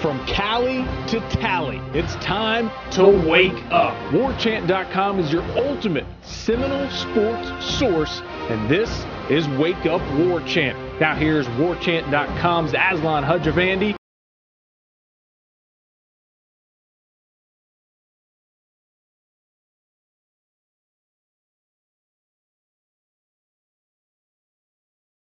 From Cali to Tally, it's time to wake up. WarChant.com is your ultimate Seminole sports source, and this is Wake Up War Chant. Now here's WarChant.com's Aslan Hudjavandi.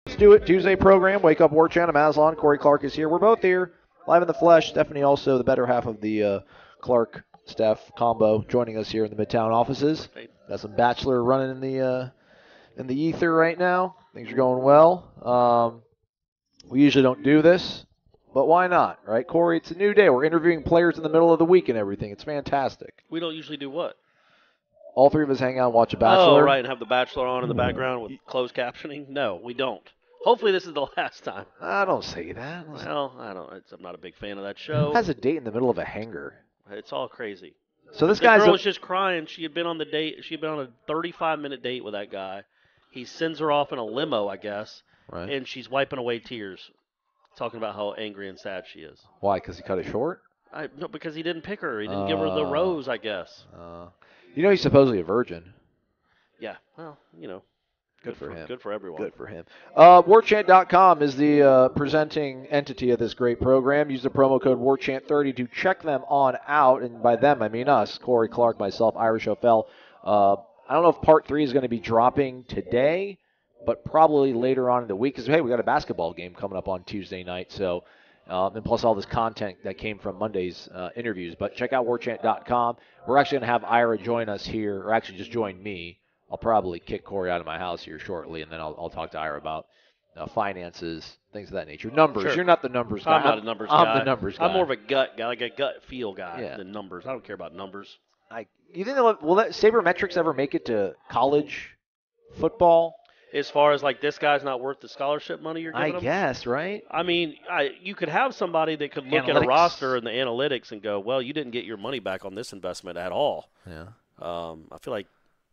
Let's do it. Tuesday program, Wake Up War Chant. I'm Aslan. Corey Clark is here. We're both here, live in the flesh. Stephanie, also the better half of the Clark-Steph combo, joining us here in the Midtown offices. Got some Bachelor running in the ether right now. Things are going well. We usually don't do this, but why not, right? Corey, it's a new day. We're interviewing players in the middle of the week and everything. It's fantastic. We don't usually do what? All three of us hang out and watch a Bachelor. Oh, right, and have the Bachelor on in the background with closed captioning? No, we don't. Hopefully this is the last time. I don't say that. Well, I'm not a big fan of that show. Who has a date in the middle of a hangar? It's all crazy. So this The guy's girl was just crying. She had been on the date. She had been on a 35-minute date with that guy. He sends her off in a limo, I guess, right. And she's wiping away tears, talking about how angry and sad she is. Why? Because he cut it short? No, because he didn't pick her. He didn't give her the rose, I guess. You know he's supposedly a virgin. Yeah, well, you know. Good for him. Good for everyone. Good for him. WarChant.com is the presenting entity of this great program. Use the promo code WarChant30 to check them on out. And by them, I mean us, Corey Clark, myself, Ira Schoffel. I don't know if Part 3 is going to be dropping today, but probably later on in the week. Because, hey, we got a basketball game coming up on Tuesday night. So, and plus all this content that came from Monday's interviews. But check out WarChant.com. We're actually going to have Ira join us here, or actually just join me. I'll probably kick Corey out of my house here shortly, and then I'll talk to Ira about finances, things of that nature. Numbers. Sure. You're not the numbers guy. I'm not a numbers guy. I'm the numbers guy. I'm more of a gut guy, like a gut feel guy than numbers. I don't care about numbers. You think will that sabermetrics ever make it to college football? As far as like this guy's not worth the scholarship money you're giving him? I guess, right? I mean, you could have somebody that could look at a roster and the analytics and go, well, you didn't get your money back on this investment at all. Yeah. I feel like,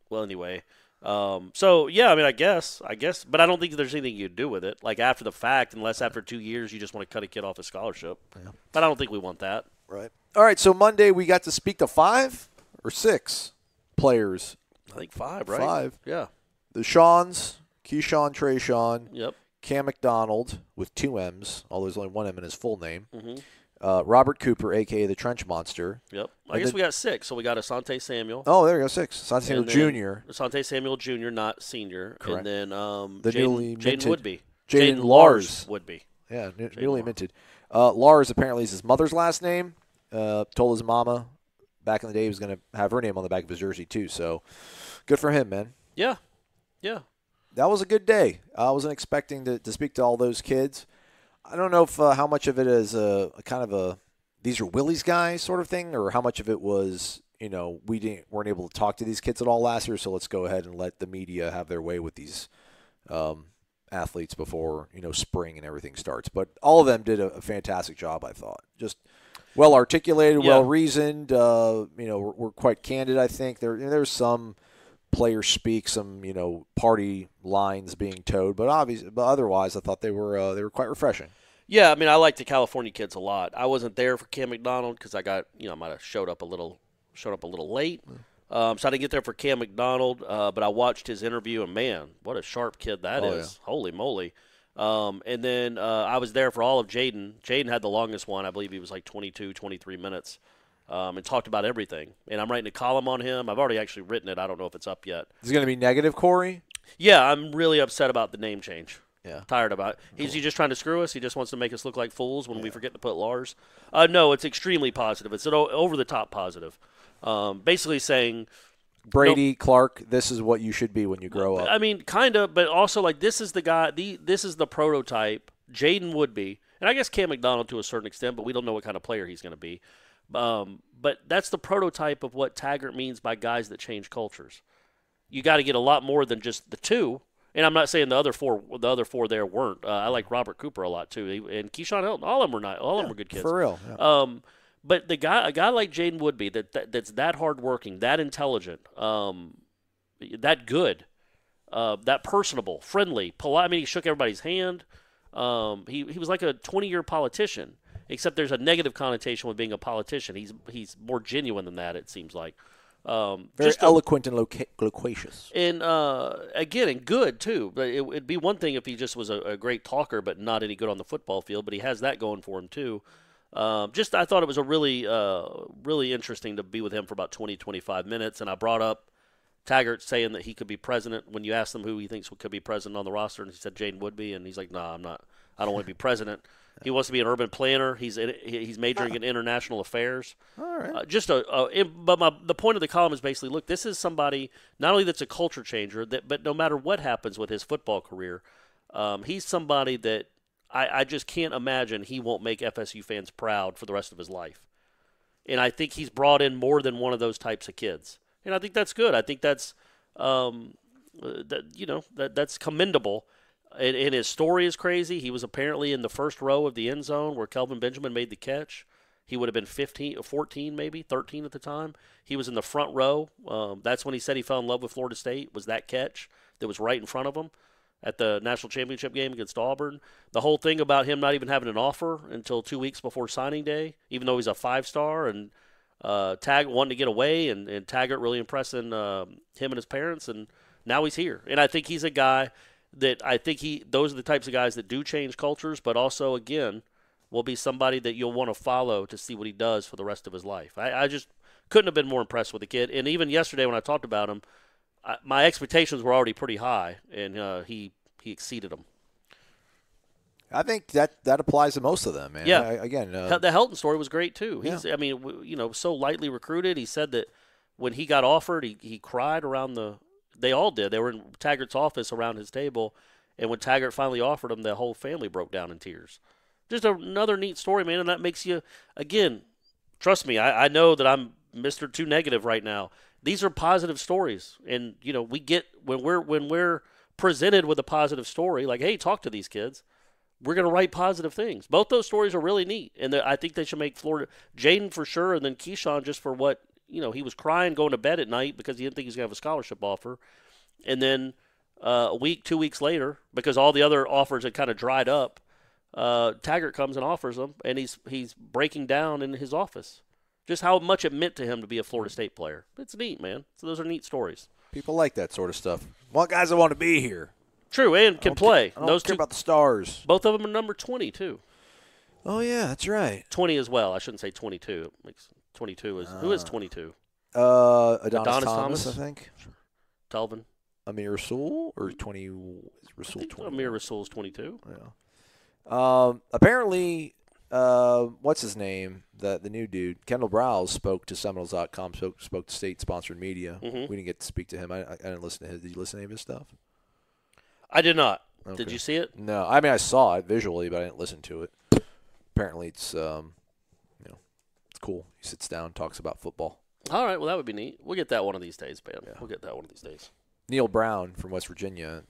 well, anyway. So, yeah, I mean, I guess. But I don't think there's anything you do with it. Like after the fact, unless after 2 years you just want to cut a kid off a scholarship. Yeah. But I don't think we want that. Right. All right, so Monday we got to speak to 5 or 6 players. I think 5, right? 5. Yeah. The Shawns, Keyshawn, Trayshawn, yep. Cam McDonald with 2 M's, although there's only 1 M in his full name. Mm-hmm. Robert Cooper, a.k.a. the Trench Monster. Yep. I guess we got 6. So we got Asante Samuel. Oh, there you go, 6. Asante Samuel Jr. Asante Samuel Jr., not senior. Correct. And then the newly minted Jaden Woodby. Jaden Lars Woodby. Yeah, newly minted. Lars apparently is his mother's last name. Told his mama back in the day he was going to have her name on the back of his jersey too. So good for him, man. Yeah. Yeah. That was a good day. I wasn't expecting to speak to all those kids. I don't know if how much of it is a kind of a these are Willie's guys sort of thing, or how much of it was, we weren't able to talk to these kids at all last year, so let's go ahead and let the media have their way with these athletes before spring and everything starts. But all of them did a fantastic job, I thought. Just well articulated, well reasoned. We're quite candid. I think there's some player speak, some party lines being towed, but otherwise, I thought they were quite refreshing. Yeah, I mean, I like the California kids a lot. I wasn't there for Cam McDonald because I got I might have showed up a little late, so I didn't get there for Cam McDonald. But I watched his interview, and man, what a sharp kid that is! Yeah. Holy moly! And then I was there for all of Jaden. Jaden had the longest one. I believe he was like 22, 23 minutes. And talked about everything. And I'm writing a column on him. I've already actually written it. I don't know if it's up yet. Is it going to be negative, Corey? Yeah, I'm really upset about the name change. Yeah. Tired about it. Is he just trying to screw us? He just wants to make us look like fools when we forget to put Lars? No, it's extremely positive. It's an over-the-top positive. Basically saying Brady, Clark, this is what you should be when you grow up. I mean, kind of, but also like this is the guy, this is the prototype. Jaden Woodby, and I guess Cam McDonald to a certain extent, but we don't know what kind of player he's going to be. But that's the prototype of what Taggart means by guys that change cultures. You got to get a lot more than just the 2. And I'm not saying the other four there weren't. I like Robert Cooper a lot too, and Keyshawn Hilton. All of them were not. All of them were good kids. For real. Yeah. But a guy like Jaden Woodby that's that hardworking, that intelligent, that good, that personable, friendly, polite. I mean, he shook everybody's hand. He was like a 20-year politician. except there's a negative connotation with being a politician. He's more genuine than that, it seems like. Very eloquent and loquacious. And, again, and good, too. But it'd be one thing if he just was a great talker but not any good on the football field, but he has that going for him, too. I thought it was a really interesting to be with him for about 20, 25 minutes, and I brought up Taggart saying that he could be president when you asked him who he thinks could be president on the roster, and he said Jane Woodby, and he's like, no, I'm not. I don't want to be president. He wants to be an urban planner. He's majoring in international affairs. All right. The point of the column is basically, look, this is somebody not only that's a culture changer, but no matter what happens with his football career, he's somebody that I just can't imagine he won't make FSU fans proud for the rest of his life. And I think he's brought in more than one of those types of kids. And I think that's good. I think that's that's commendable. And his story is crazy. He was apparently in the first row of the end zone where Kelvin Benjamin made the catch. He would have been 15 or 14 maybe, 13 at the time. He was in the front row. That's when he said he fell in love with Florida State, was that catch that was right in front of him at the national championship game against Auburn. The whole thing about him not even having an offer until 2 weeks before signing day, even though he's a 5-star, and Taggart wanting to get away, and Taggart really impressing him and his parents, and now he's here. And I think he's a guy that those are the types of guys that do change cultures, but also, again, will be somebody that you'll want to follow to see what he does for the rest of his life. I just couldn't have been more impressed with the kid. And even yesterday when I talked about him, my expectations were already pretty high, and he exceeded them. I think that applies to most of them, man. Yeah. The Helton story was great, too. Yeah. He's, so lightly recruited. He said that when he got offered, he cried around they all did. They were in Taggart's office around his table, and when Taggart finally offered him, the whole family broke down in tears. Just another neat story, man, and that makes you, again, trust me, I know that I'm Mr. Too Negative right now. These are positive stories, and, we get, when we're presented with a positive story, like, hey, talk to these kids, we're going to write positive things. Both those stories are really neat, and I think they should make Florida, Jaden for sure, and then Keyshawn just for what, he was crying going to bed at night because he didn't think he was going to have a scholarship offer. And then 2 weeks later, because all the other offers had kind of dried up, Taggart comes and offers them, and he's breaking down in his office. Just how much it meant to him to be a Florida State player. It's neat, man. So those are neat stories. People like that sort of stuff. Want guys that want to be here. True, and can play. I don't care about the stars. Both of them are number 20, too. Oh, yeah, that's right. 20 as well. I shouldn't say 22. It makes 22 is who is 22? Adonis Thomas, I think. Telvin. Amir Rasul or 20? Is Rasul 20? Amir Rasul's 22. Yeah. Apparently, what's his name? The new dude, Kendal Briles, spoke to Seminoles.com. Spoke to state-sponsored media. Mm-hmm. We didn't get to speak to him. I didn't listen to his. Did you listen to any of his stuff? I did not. Okay. Did you see it? No. I mean, I saw it visually, but I didn't listen to it. Apparently, it's it's cool. He sits down, talks about football. All right. Well, that would be neat. We'll get that one of these days, man. Yeah. We'll get that one of these days. Neil Brown from West Virginia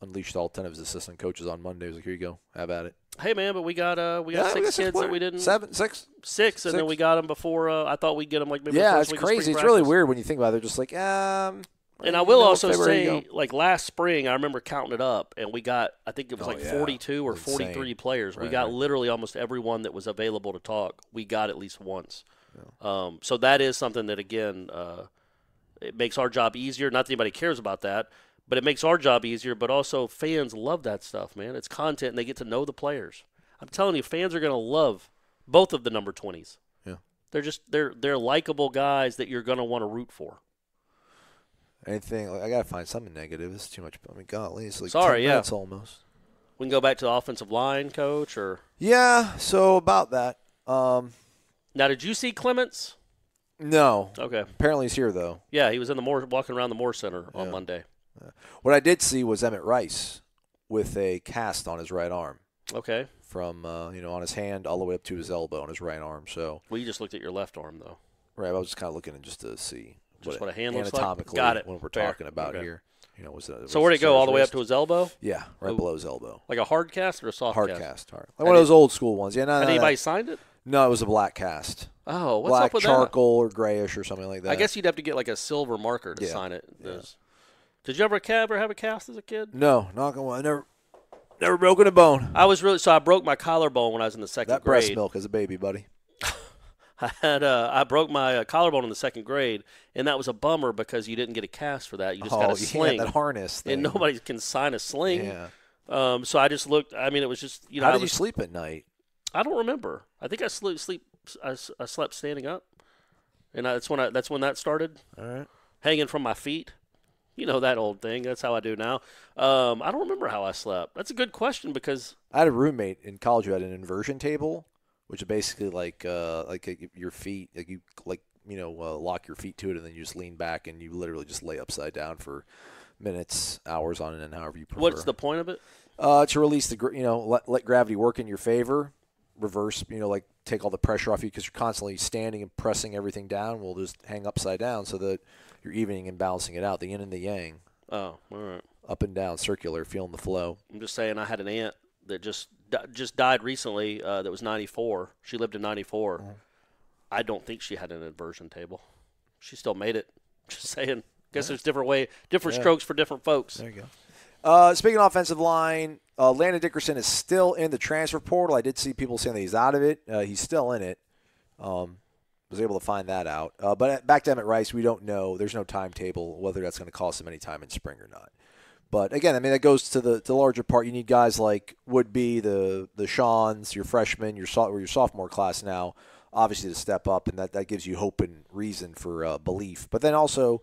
unleashed all 10 of his assistant coaches on Monday. He was like, here you go. Have at it. Hey, man, but we got 6 kids that we didn't. 6, and then we got them before. I thought we'd get them like maybe. Yeah, the it's first week crazy. Of spring it's practice. really weird when you think about it. They're just like, And I will also say, like last spring, I remember counting it up, and we got, I think it was 42 or 43 players. We got literally almost everyone that was available to talk. We got at least once. Yeah. So that is something that, again, it makes our job easier. Not that anybody cares about that, but it makes our job easier. But also, fans love that stuff, man. It's content, and they get to know the players. I'm telling you, fans are going to love both of the number 20s. Yeah, they're likable guys that you're going to want to root for. Anything? I gotta find something negative. This is too much. I mean, golly, it's like 10 Sorry, minutes almost. We can go back to the offensive line coach, or yeah. So about that. Now, did you see Clements? No. Okay. Apparently he's here though. Yeah, he was in the walking around the Moore Center on Monday. Yeah. What I did see was Emmett Rice with a cast on his right arm. Okay. From on his hand all the way up to his elbow on his right arm. So. Well, you just looked at your left arm though. Right. I was just kind of looking at just to see. Just what a hand looks like? Anatomically, Got it. What we're Fair. talking about Okay. here. So where'd it go? All the way up to his elbow? Yeah, right below his elbow. Like a hard cast or a soft hard cast? Cast. Hard. Like one of those old school ones. Yeah, no, Had anybody signed it? No, it was a black cast. Oh, what's black up with charcoal or grayish or something like that. I guess you'd have to get like a silver marker to sign it. Yeah. Did you ever have a cast as a kid? No, not gonna. I Never broken a bone. I broke my collarbone when I was in the second That grade. breast milk as a baby, buddy. I broke my collarbone in the second grade, and that was a bummer because you didn't get a cast for that. You just got a sling. That harness thing. And nobody can sign a sling. Yeah. So I just looked. I mean, it was just How did you sleep at night? I don't remember. I think I slept standing up, and that's when that started. All right. Hanging from my feet. You know that old thing. That's how I do now. I don't remember how I slept. That's a good question because I had a roommate in college who had an inversion table, which is basically like your feet, lock your feet to it, and then you just lean back and you literally just lay upside down for minutes, hours on end, however you prefer. What's the point of it? To release let gravity work in your favor, reverse, take all the pressure off you because you're constantly standing and pressing everything down. We'll just hang upside down so that you're evening and balancing it out, the yin and the yang. Oh, all right. Up and down, circular, feeling the flow. I'm just saying I had an aunt that just died recently that was 94. She lived in 94. Mm-hmm. I don't think she had an inversion table. She still made it. Just saying. Guess there's different strokes for different folks. There you go. Speaking of offensive line, Landon Dickerson is still in the transfer portal. I did see people saying that he's out of it. He's still in it. Was able to find that out. But back to Emmett Rice, we don't know. There's no timetable whether that's going to cost him any time in spring or not. But, again, I mean, that goes to the larger part. You need guys like Woodby, the Shawns, your freshmen, your sophomore class now, obviously to step up, and that gives you hope and reason for belief. But then also,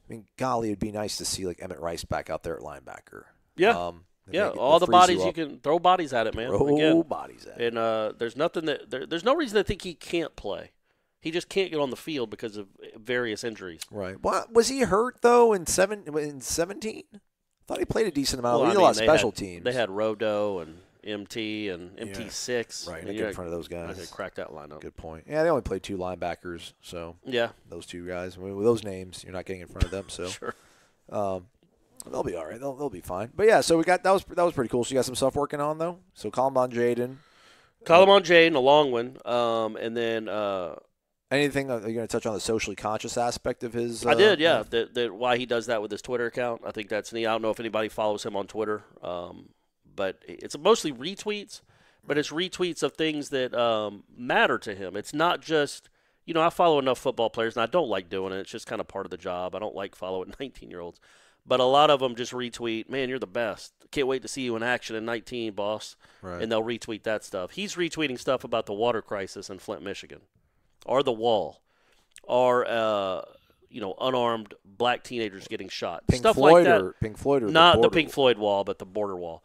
I mean, golly, it would be nice to see, like, Emmett Rice back out there at linebacker. Yeah. All the bodies you can throw bodies at it, man. Bodies at it. And there's no reason to think he can't play. He just can't get on the field because of various injuries. Right. Well, was he hurt, though, in 17? I thought he played a decent amount. He did a lot of special teams. They had Rodo and MT and MT6. Right, and get in front of those guys. They cracked that lineup. Good point. Yeah, they only played 2 linebackers, so those 2 guys. I mean, with those names, you're not getting in front of them. So sure. They'll be all right. They'll be fine. But, yeah, so we got that was pretty cool. So you got some stuff working on, though? So Columbine Jaden, a long one. And then anything, are you going to touch on the socially conscious aspect of his? I did, yeah. That why he does that with his Twitter account. I think that's neat. I don't know if anybody follows him on Twitter, but it's mostly retweets. But it's retweets of things that matter to him. It's not just, I follow enough football players, and I don't like doing it. It's just kind of part of the job. I don't like following 19-year-olds. But a lot of them just retweet, man, you're the best. Can't wait to see you in action in 19, boss. Right. And they'll retweet that stuff. He's retweeting stuff about the water crisis in Flint, Michigan. Or the wall, or unarmed black teenagers getting shot, stuff like that. Pink Floyd, or not the Pink Floyd wall, but the border wall.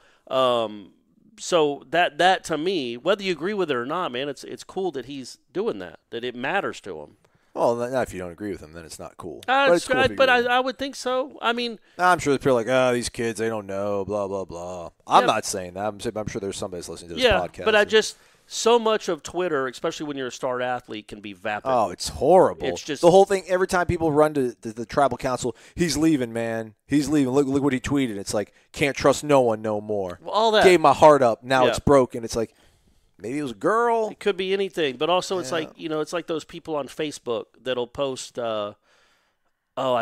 So that to me, whether you agree with it or not, man, it's cool that he's doing that. That it matters to him. Well, not if you don't agree with him, then it's not cool. But I would think so. I mean, I'm sure they're like, these kids, they don't know, blah blah blah. I'm not saying that. I'm sure there's somebody that's listening to this podcast. But so much of Twitter, especially when you're a star athlete, can be vapid. Oh, it's horrible. It's just the whole thing. Every time people run to the tribal council, he's leaving, man. He's leaving. Look what he tweeted. It's like, can't trust no one no more. Well, all that. Gave my heart up. Now it's broken. It's like, maybe it was a girl. It could be anything. But also it's like, it's like those people on Facebook that'll post, I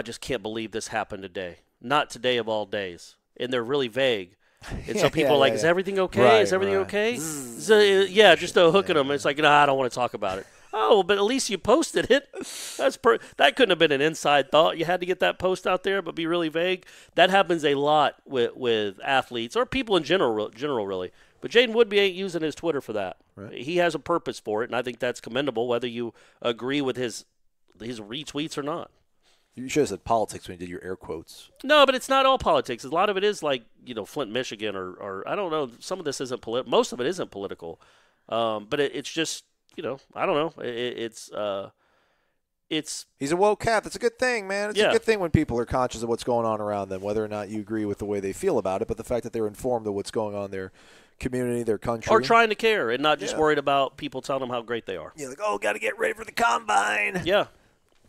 just can't believe this happened today. Not today of all days. And they're really vague. And so people are like, is everything okay? Right, is everything okay? So, just hooking them. It's like, I don't want to talk about it. Oh, but at least you posted it. That couldn't have been an inside thought. You had to get that post out there, but be really vague. That happens a lot with athletes or people in general, really. But Jaden Woodby ain't using his Twitter for that. Right. He has a purpose for it, and I think that's commendable, whether you agree with his retweets or not. You should have said politics when you did your air quotes. No, but it's not all politics. A lot of it is like, Flint, Michigan, or I don't know. Some of this isn't political. Most of it isn't political. But it's just, I don't know. It's. He's a woke cat. That's a good thing, man. It's a good thing when people are conscious of what's going on around them, whether or not you agree with the way they feel about it, but the fact that they're informed of what's going on in their community, their country. Or trying to care and not just worried about people telling them how great they are. Yeah, like, got to get ready for the combine. Yeah.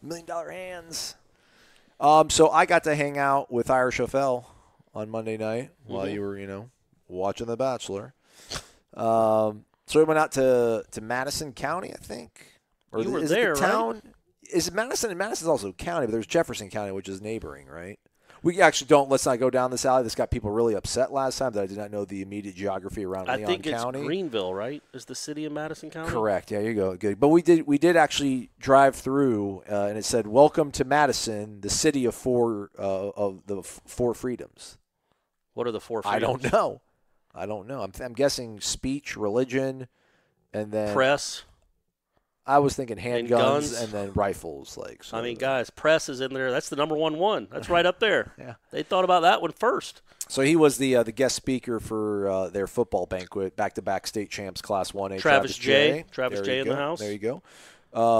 $1 million hands. So I got to hang out with Ira Schoffel on Monday night while you were, watching The Bachelor. So we went out to Madison County, I think. Or you were is there, it the town? Right? Is it Madison? And Madison's also county, but there's Jefferson County, which is neighboring, right? We actually don't. Let's not go down this alley. This got people really upset last time that I did not know the immediate geography around Leon County. I think it's Greenville, right? Is the city of Madison County? Correct. Yeah, you go. Good. But we did actually drive through, and it said, "Welcome to Madison, the city of the four freedoms." What are the four freedoms? I don't know. I'm guessing speech, religion, and then press. I was thinking handguns and then rifles. I mean, guys, press is in there. That's the number one. That's right up there. Yeah. They thought about that one first. So he was the guest speaker for their football banquet, back-to-back state champs, Class 1A. Travis J. Travis J in the house. There you go.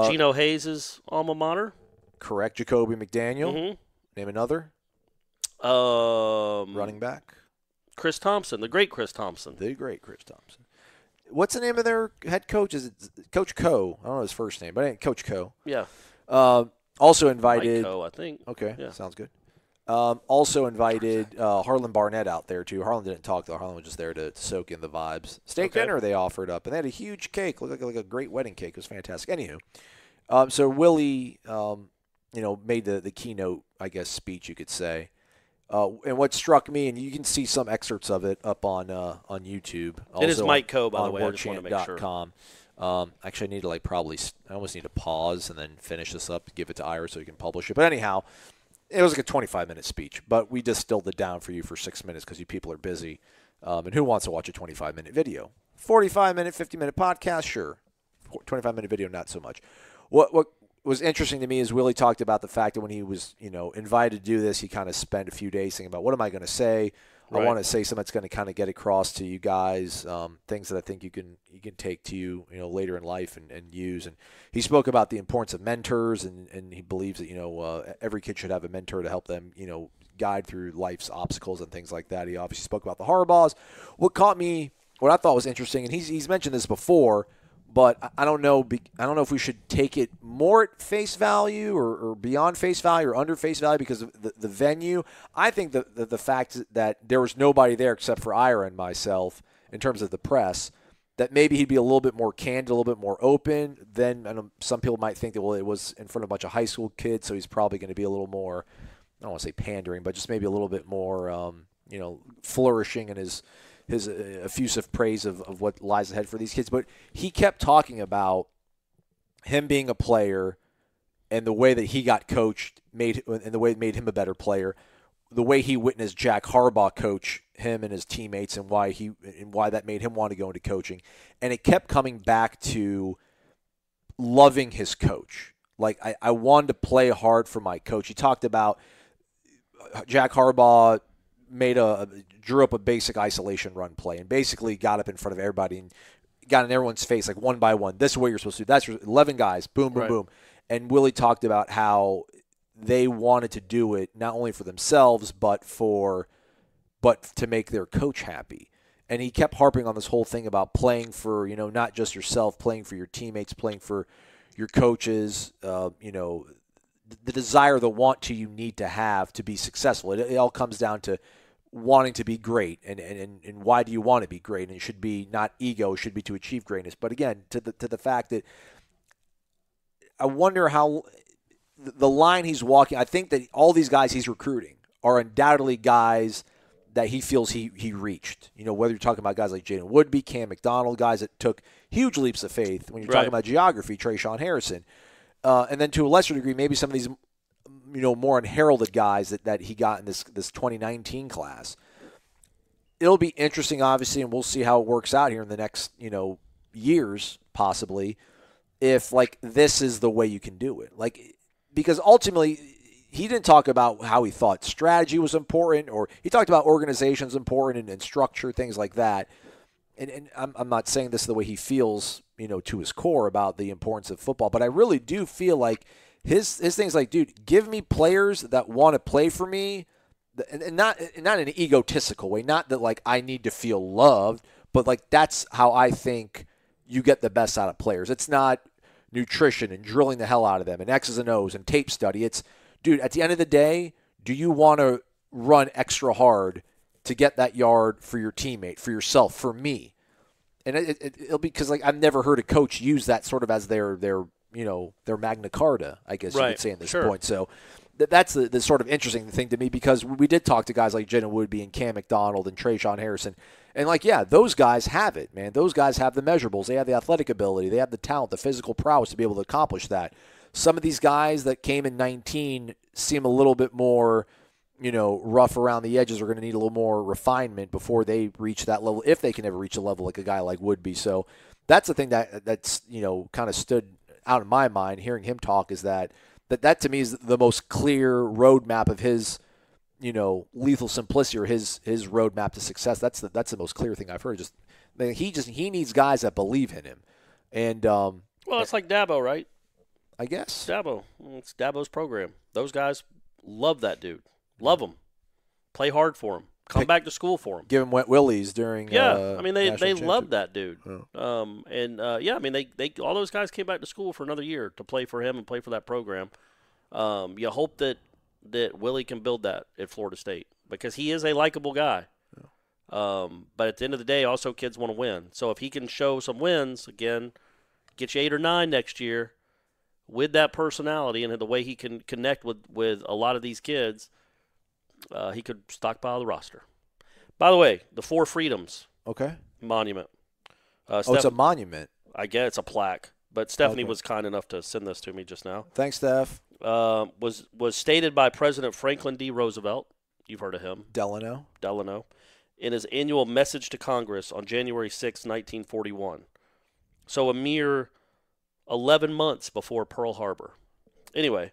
Gino Hayes' alma mater. Correct. Jacoby McDaniel. Mm-hmm. Name another. Running back. Chris Thompson, the great Chris Thompson. The great Chris Thompson. What's the name of their head coach? Is it Coach Coe? I don't know his first name, but it ain't Coach Coe. Yeah. Also invited. Mike Coe, I think. Okay, yeah. Sounds good. Also invited Harlan Barnett out there too. Harlan didn't talk though. Harlan was just there to soak in the vibes. Steak dinner they offered up, and they had a huge cake. Looked like a great wedding cake. It was fantastic. Anywho, so Willie, made the keynote, I guess, speech you could say. And what struck me, and you can see some excerpts of it up on YouTube. It is Mike Coe, by the way. I just want to make sure. Actually, I need to I almost need to pause and then finish this up, give it to Ira so he can publish it. But anyhow, it was like a 25-minute speech, but we distilled it down for you for 6 minutes because you people are busy. And who wants to watch a 25-minute video? 45-minute, 50-minute podcast, sure. 25-minute video, not so much. What was interesting to me is Willie talked about the fact that when he was, invited to do this, he kind of spent a few days thinking about what am I going to say. Right. I want to say something that's going to kind of get across to you guys, things that I think you can take to you, later in life and use. And he spoke about the importance of mentors, and he believes that every kid should have a mentor to help them, guide through life's obstacles and things like that. He obviously spoke about the Harbaughs. What I thought was interesting, and he's mentioned this before. But I don't know if we should take it more at face value or beyond face value or under face value because of the venue. I think the fact that there was nobody there except for Ira and myself in terms of the press, that maybe he'd be a little bit more candid, a little bit more open. Then some people might think that, well, it was in front of a bunch of high school kids, so he's probably going to be a little more, I don't want to say pandering, but just maybe a little bit more, flourishing in his effusive praise of what lies ahead for these kids. But he kept talking about him being a player and the way that he got coached and the way it made him a better player, the way he witnessed Jack Harbaugh coach him and his teammates and why that made him want to go into coaching. And it kept coming back to loving his coach. Like, I wanted to play hard for my coach. He talked about Jack Harbaugh drew up a basic isolation run play and basically got up in front of everybody and got in everyone's face like one by one. This is what you're supposed to do. That's 11 guys. Boom, boom, boom. And Willie talked about how they wanted to do it not only for themselves but to make their coach happy. And he kept harping on this whole thing about playing for, not just yourself, playing for your teammates, playing for your coaches, the desire, the want to you need to have to be successful. It all comes down to wanting to be great, and why do you want to be great? And it should be not ego; it should be to achieve greatness. But again, to the fact that I wonder how the line he's walking. I think that all these guys he's recruiting are undoubtedly guys that he feels he reached. Whether you're talking about guys like Jaden Woodby, Cam McDonald, guys that took huge leaps of faith. When you're talking about geography, Trayshawn Harrison. And then to a lesser degree, maybe some of these, more unheralded guys that he got in this 2019 class. It'll be interesting, obviously, and we'll see how it works out here in the next, years, possibly, if, this is the way you can do it. Because ultimately, he didn't talk about how he thought strategy was important, or he talked about organization's important and structure, things like that. And I'm not saying this the way he feels, to his core about the importance of football, but I really do feel like his thing's like, dude, give me players that want to play for me, and not in an egotistical way, not that I need to feel loved, but that's how I think you get the best out of players. It's not nutrition and drilling the hell out of them and X's and O's and tape study. It's, dude, at the end of the day, do you want to run extra hard to get that yard for your teammate, for yourself, for me? And it'll be because I've never heard a coach use that sort of as their Magna Carta, I guess you could say in this point. So that's the sort of interesting thing to me, because we did talk to guys like Jenna Woodby and Cam McDonald and Trayshawn Harrison. And, those guys have it, man. Those guys have the measurables. They have the athletic ability. They have the talent, the physical prowess to be able to accomplish that. Some of these guys that came in 19 seem a little bit more, rough around the edges, are going to need a little more refinement before they reach that level, if they can ever reach a level like a guy like Woodby. So that's the thing that's kind of stood out in my mind hearing him talk, is that to me is the most clear roadmap of his, lethal simplicity, or his roadmap to success. That's the most clear thing I've heard. He needs guys that believe in him. And it's like Dabo, right? I guess. Dabo. It's Dabo's program. Those guys love that dude. Love him. Play hard for him. Come back to school for him. Give him wet willies during. Yeah, I mean they love that dude. Oh. I mean they all those guys came back to school for another year to play for him and play for that program. You hope that Willie can build that at Florida State, because he is a likable guy. Yeah. But at the end of the day, also kids want to win. So if he can show some wins again, get you 8 or 9 next year, with that personality and the way he can connect with a lot of these kids. He could stockpile the roster. By the way, the 4 Freedoms monument. It's a monument. I guess it's a plaque. But Stephanie was kind enough to send this to me just now. Thanks, Steph. Was stated by President Franklin D. Roosevelt. You've heard of him. Delano. In his annual message to Congress on January 6, 1941. So a mere 11 months before Pearl Harbor. Anyway,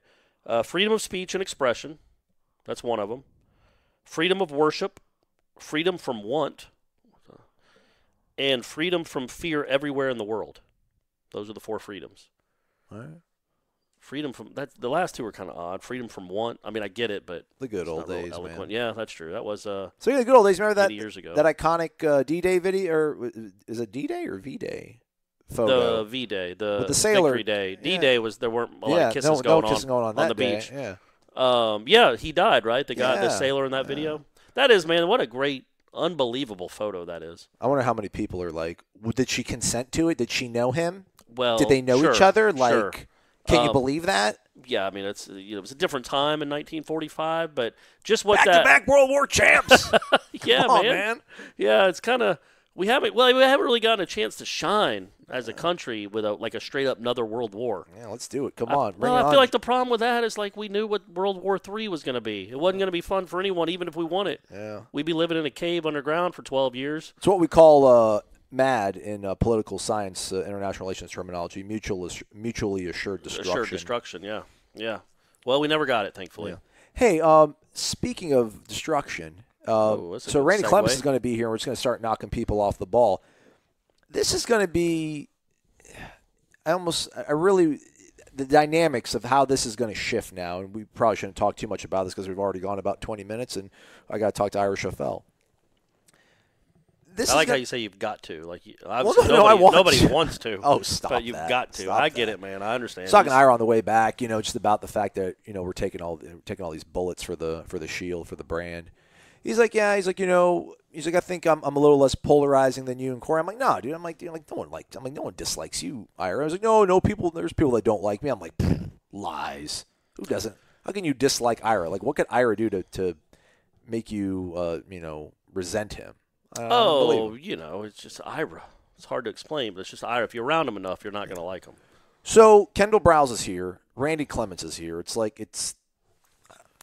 freedom of speech and expression. That's one of them. Freedom of worship, freedom from want, and freedom from fear everywhere in the world. Those are the 4 freedoms. All right. Freedom from that. The last 2 are kind of odd. Freedom from want. I mean, I get it, but the good old days, man. Yeah, that's true. That was so yeah, the good old days. Remember that 80 years ago. That iconic D-Day video, or is it D-Day or V-Day? Photo. The V-Day, the sailor Victory Day. D-Day was there weren't a lot of kisses going on that the day. beach. Yeah. He died, right? The guy, the sailor in that video. That is, man, what a great, unbelievable photo that is. I wonder how many people are like, did she consent to it? Did she know him? Well, did they know each other? Like, sure. Can you believe that? Yeah, I mean, it was a different time in 1945, but just what back-to-back World War champs. Yeah, Come on, man. Yeah, it's kind of we haven't really gotten a chance to shine as a country with a straight up another World War. Yeah, let's do it. Come on, bring it on. I feel like the problem with that is we knew what World War III was going to be. It wasn't going to be fun for anyone, even if we won it. Yeah, we'd be living in a cave underground for 12 years. It's what we call MAD in political science, international relations terminology, mutually assured destruction. Assured destruction, yeah. Well, we never got it, thankfully. Yeah. Hey, speaking of destruction, so Randy Clemens is going to be here, and we're just going to start knocking people off the ball. This is going to be the dynamics of how this is going to shift now, and we probably shouldn't talk too much about this because we've already gone about 20 minutes, and I got to talk to Ira Schoffel. I like how you say you've got to. Nobody wants to. Oh, stop But you've got to. I get it, man. I understand. I was talking to Ira on the way back, just about the fact that we're taking all these bullets for the shield, for the brand. He's like, yeah. He's like, I think I'm a little less polarizing than you and Corey. I'm like, nah, dude. I'm like, no one dislikes you, Ira. I was like, no, there's people that don't like me. I'm like, lies. Who doesn't? How can you dislike Ira? Like, what could Ira do to make you, resent him? It's just Ira. It's hard to explain, but it's just Ira. If you're around him enough, you're not going to like him. So Kendal Briles is here. Randy Clemens is here. I'm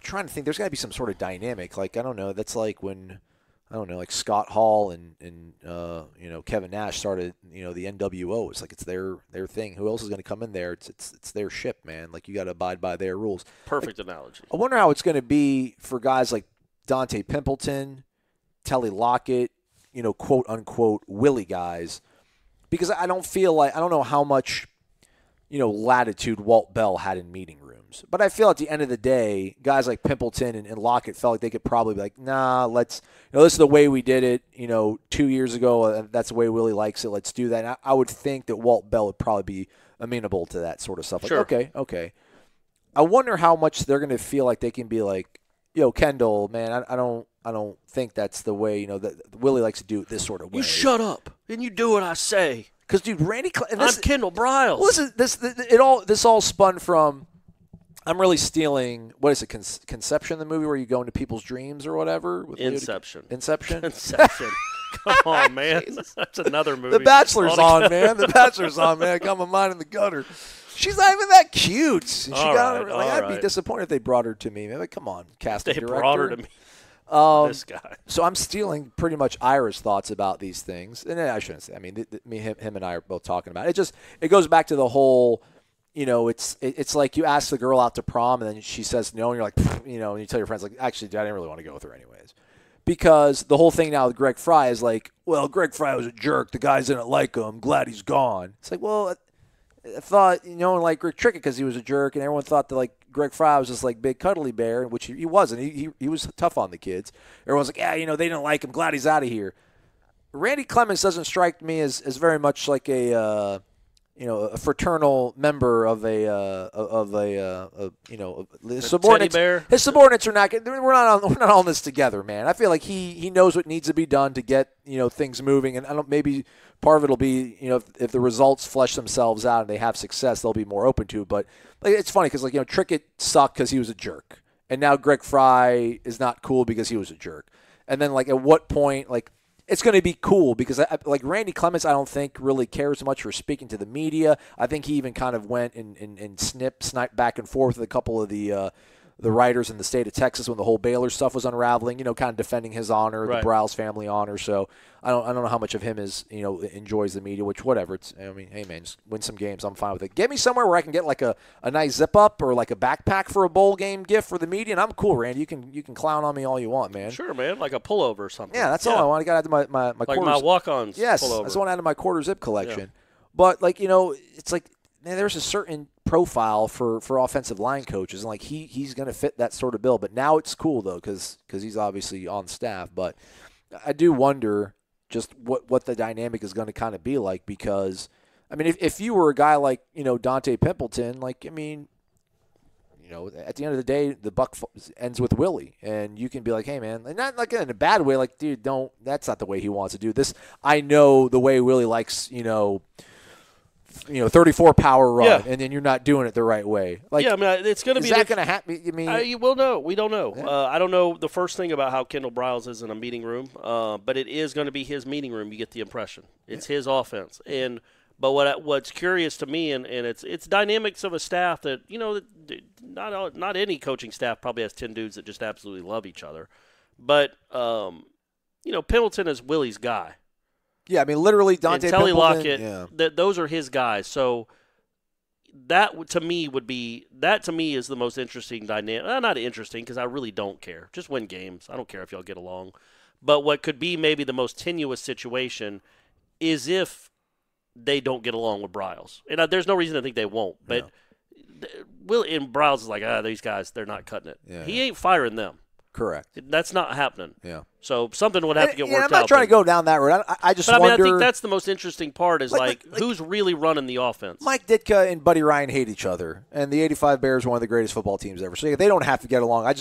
trying to think. There's got to be some sort of dynamic. Like, I don't know. That's like when, like Scott Hall and Kevin Nash started, the NWO. It's like it's their thing. Who else is going to come in there? It's their ship, man. Like, you got to abide by their rules. Perfect analogy. I wonder how it's going to be for guys like Dante Pimpleton, Telly Lockett, quote unquote Willie guys, because I don't know how much latitude Walt Bell had in meeting rooms, but I feel at the end of the day, guys like Pimpleton and Lockett felt like they could probably be like, nah, let's this is the way we did it 2 years ago, that's the way Willie likes it, let's do that. And I would think that Walt Bell would probably be amenable to that sort of stuff. Like, sure. Okay. I wonder how much they're going to feel like they can be like, Kendall, man, I don't think that's the way, that Willie likes to do it this sort of way. You shut up and you do what I say. Because, dude, I'm Kendal Briles. Well, this all spun from, I'm really stealing, what is it, Conception, the movie where you go into people's dreams or whatever? With Inception. Inception? Inception. Come on, man. That's another movie. The Bachelor's on, man. The Bachelor's on, man. I got my mind in the gutter. She's not even that cute. And she I'd be disappointed if they brought her to me. Man, like, come on, casting director. They brought her to me. This guy. So I'm stealing pretty much Ira's thoughts about these things. And I shouldn't say. I mean, him and I are both talking about it. It goes back to the whole, it's like you ask the girl out to prom and then she says no, and you're like, and you tell your friends, like, actually, I didn't really want to go with her anyways. Because the whole thing now with Greg Fry is like, well, Greg Fry was a jerk. The guys didn't like him. I'm glad he's gone. It's like, well, I thought no one liked Rick Trickett because he was a jerk, and everyone thought that like Greg Fry was just like big cuddly bear, which he wasn't. He was tough on the kids. Everyone's like, yeah, they didn't like him. Glad he's out of here. Randy Clements doesn't strike me as very much like a fraternal member of his subordinates. Teddy bear. His subordinates are not. We're not on this together, man. I feel like he knows what needs to be done to get things moving, and I don't. Maybe part of it'll be if the results flesh themselves out and they have success, they'll be more open to it. But like, it's funny because Trickett sucked because he was a jerk, and now Greg Fry is not cool because he was a jerk. And then at what point it's going to be cool because Randy Clements, I don't think really cares much for speaking to the media. I think he even kind of went and sniped back and forth with a couple of the writers in the state of Texas when the whole Baylor stuff was unraveling, kind of defending his honor, right. The Briles family honor. So I don't know how much of him enjoys the media, which whatever. Hey man, just win some games. I'm fine with it. Get me somewhere where I can get a nice zip up or a backpack for a bowl game gift for the media, and I'm cool, Randy. You can clown on me all you want, man. Sure, man, like a pullover or something. Yeah, that's all I want. I got to add my quarter. My walk-ons. Yes, pullover. I just want to add to my quarter zip collection. Yeah. But it's like. Man, there's a certain profile for offensive line coaches, and he's going to fit that sort of bill. But now it's cool though, because he's obviously on staff. But I do wonder just what the dynamic is going to kind of be like, because if you were a guy like Dante Pimpleton, at the end of the day, the buck ends with Willie, and you can be like, hey man, and not in a bad way, dude, don't. That's not the way he wants to do this. I know the way Willie likes 34 power run, yeah. And then you're not doing it the right way. It's going to be. Is that going to happen? Well, no, we don't know. Yeah. I don't know the first thing about how Kendal Briles is in a meeting room, but it is going to be his meeting room. You get the impression it's his offense, but what's curious to me, and it's dynamics of a staff that not any coaching staff probably has 10 dudes that just absolutely love each other, but Pimpleton is Willie's guy. Yeah, literally Dante and Telly Pimpleton. Lockett, those are his guys. So that to me is the most interesting dynamic. Not interesting because I really don't care. Just win games. I don't care if y'all get along. But what could be maybe the most tenuous situation is if they don't get along with Briles. And there's no reason to think they won't. But Briles is like, these guys, they're not cutting it. Yeah. He ain't firing them. Correct. That's not happening. Yeah. So something would have to get worked out. I'm not trying to go down that road. I just wonder. I think that's the most interesting part is who's really running the offense. Mike Ditka and Buddy Ryan hate each other, and the '85 Bears are one of the greatest football teams ever. So they don't have to get along. I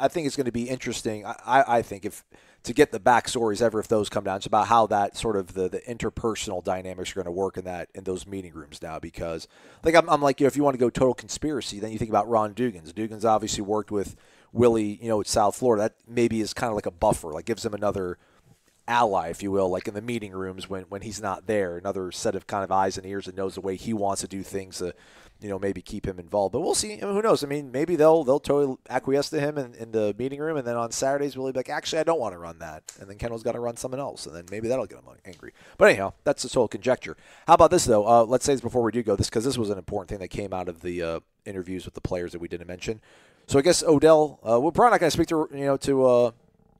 think it's going to be interesting. I think if to get the backstories ever if those come down, it's about how that sort of the interpersonal dynamics are going to work in those meeting rooms now. Because I'm like, if you want to go total conspiracy, then you think about Ron Dugans. Dugans obviously worked with Willie, at South Florida. That maybe is kind of like a buffer, gives him another ally, if you will, in the meeting rooms when he's not there, another set of kind of eyes and ears that knows the way he wants to do things to, maybe keep him involved. But we'll see. Who knows? Maybe they'll totally acquiesce to him in the meeting room, and then on Saturdays Willie'll be like, actually, I don't want to run that, and then Kendall's got to run something else, and then maybe that'll get him angry. But anyhow, that's just whole conjecture. How about this though? Let's say this before we do go, because this was an important thing that came out of the interviews with the players that we didn't mention. So I guess Odell, we're probably not going to speak to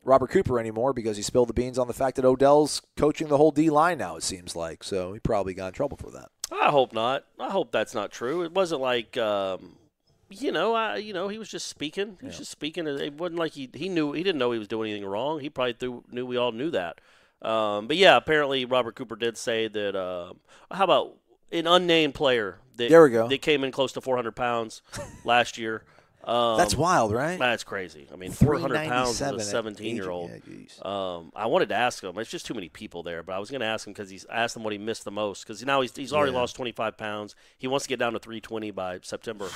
Robert Cooper anymore because he spilled the beans on the fact that Odell's coaching the whole D-line now, it seems like. So he probably got in trouble for that. I hope not. I hope that's not true. It wasn't like, he was just speaking. He was just speaking. It wasn't like he didn't know he was doing anything wrong. He probably knew we all knew that. But yeah, apparently Robert Cooper did say that, how about an unnamed player there we go. That came in close to 400 pounds last year. That's wild, right? That's crazy. 400 pounds as a 17-year-old. Yeah, I wanted to ask him. It's just too many people there, but I was going to ask him because he's asked him what he missed the most because now he's already lost 25 pounds. He wants to get down to 320 by September.